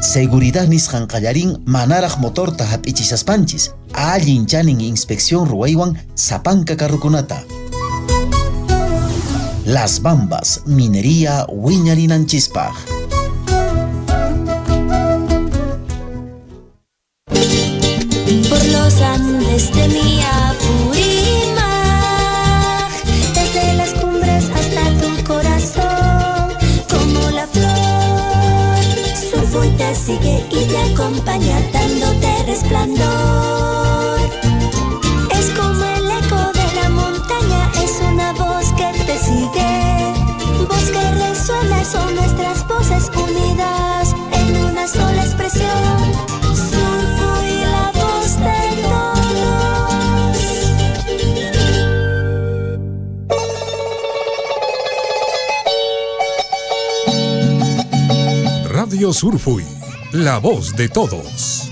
Seguridad nisqan qallarin, manaraq motorta hap'ichishaspanchis. Allin chanin inspección ruwaywan sapanka carrukunata. Las bambas, minería wiñarinanchispaq. Por los Andes de mi Apurímac, desde las cumbres hasta tu corazón, como la flor, Surfuy te sigue y te acompaña dándote resplandor. Es como el eco de la montaña, es una voz que te sigue, voz que resuena, son nuestras voces unidas en una sola expresión. Radio Surfuy, la voz de todos.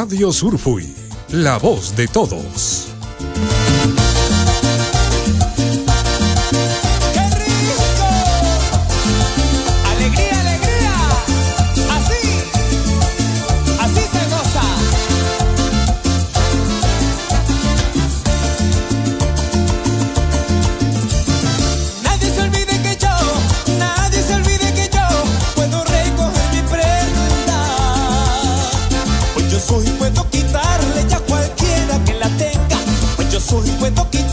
Radio Surfui, la voz de todos. Puedo quitarle ya cualquiera que la tenga, pues yo soy, puedo quitarle.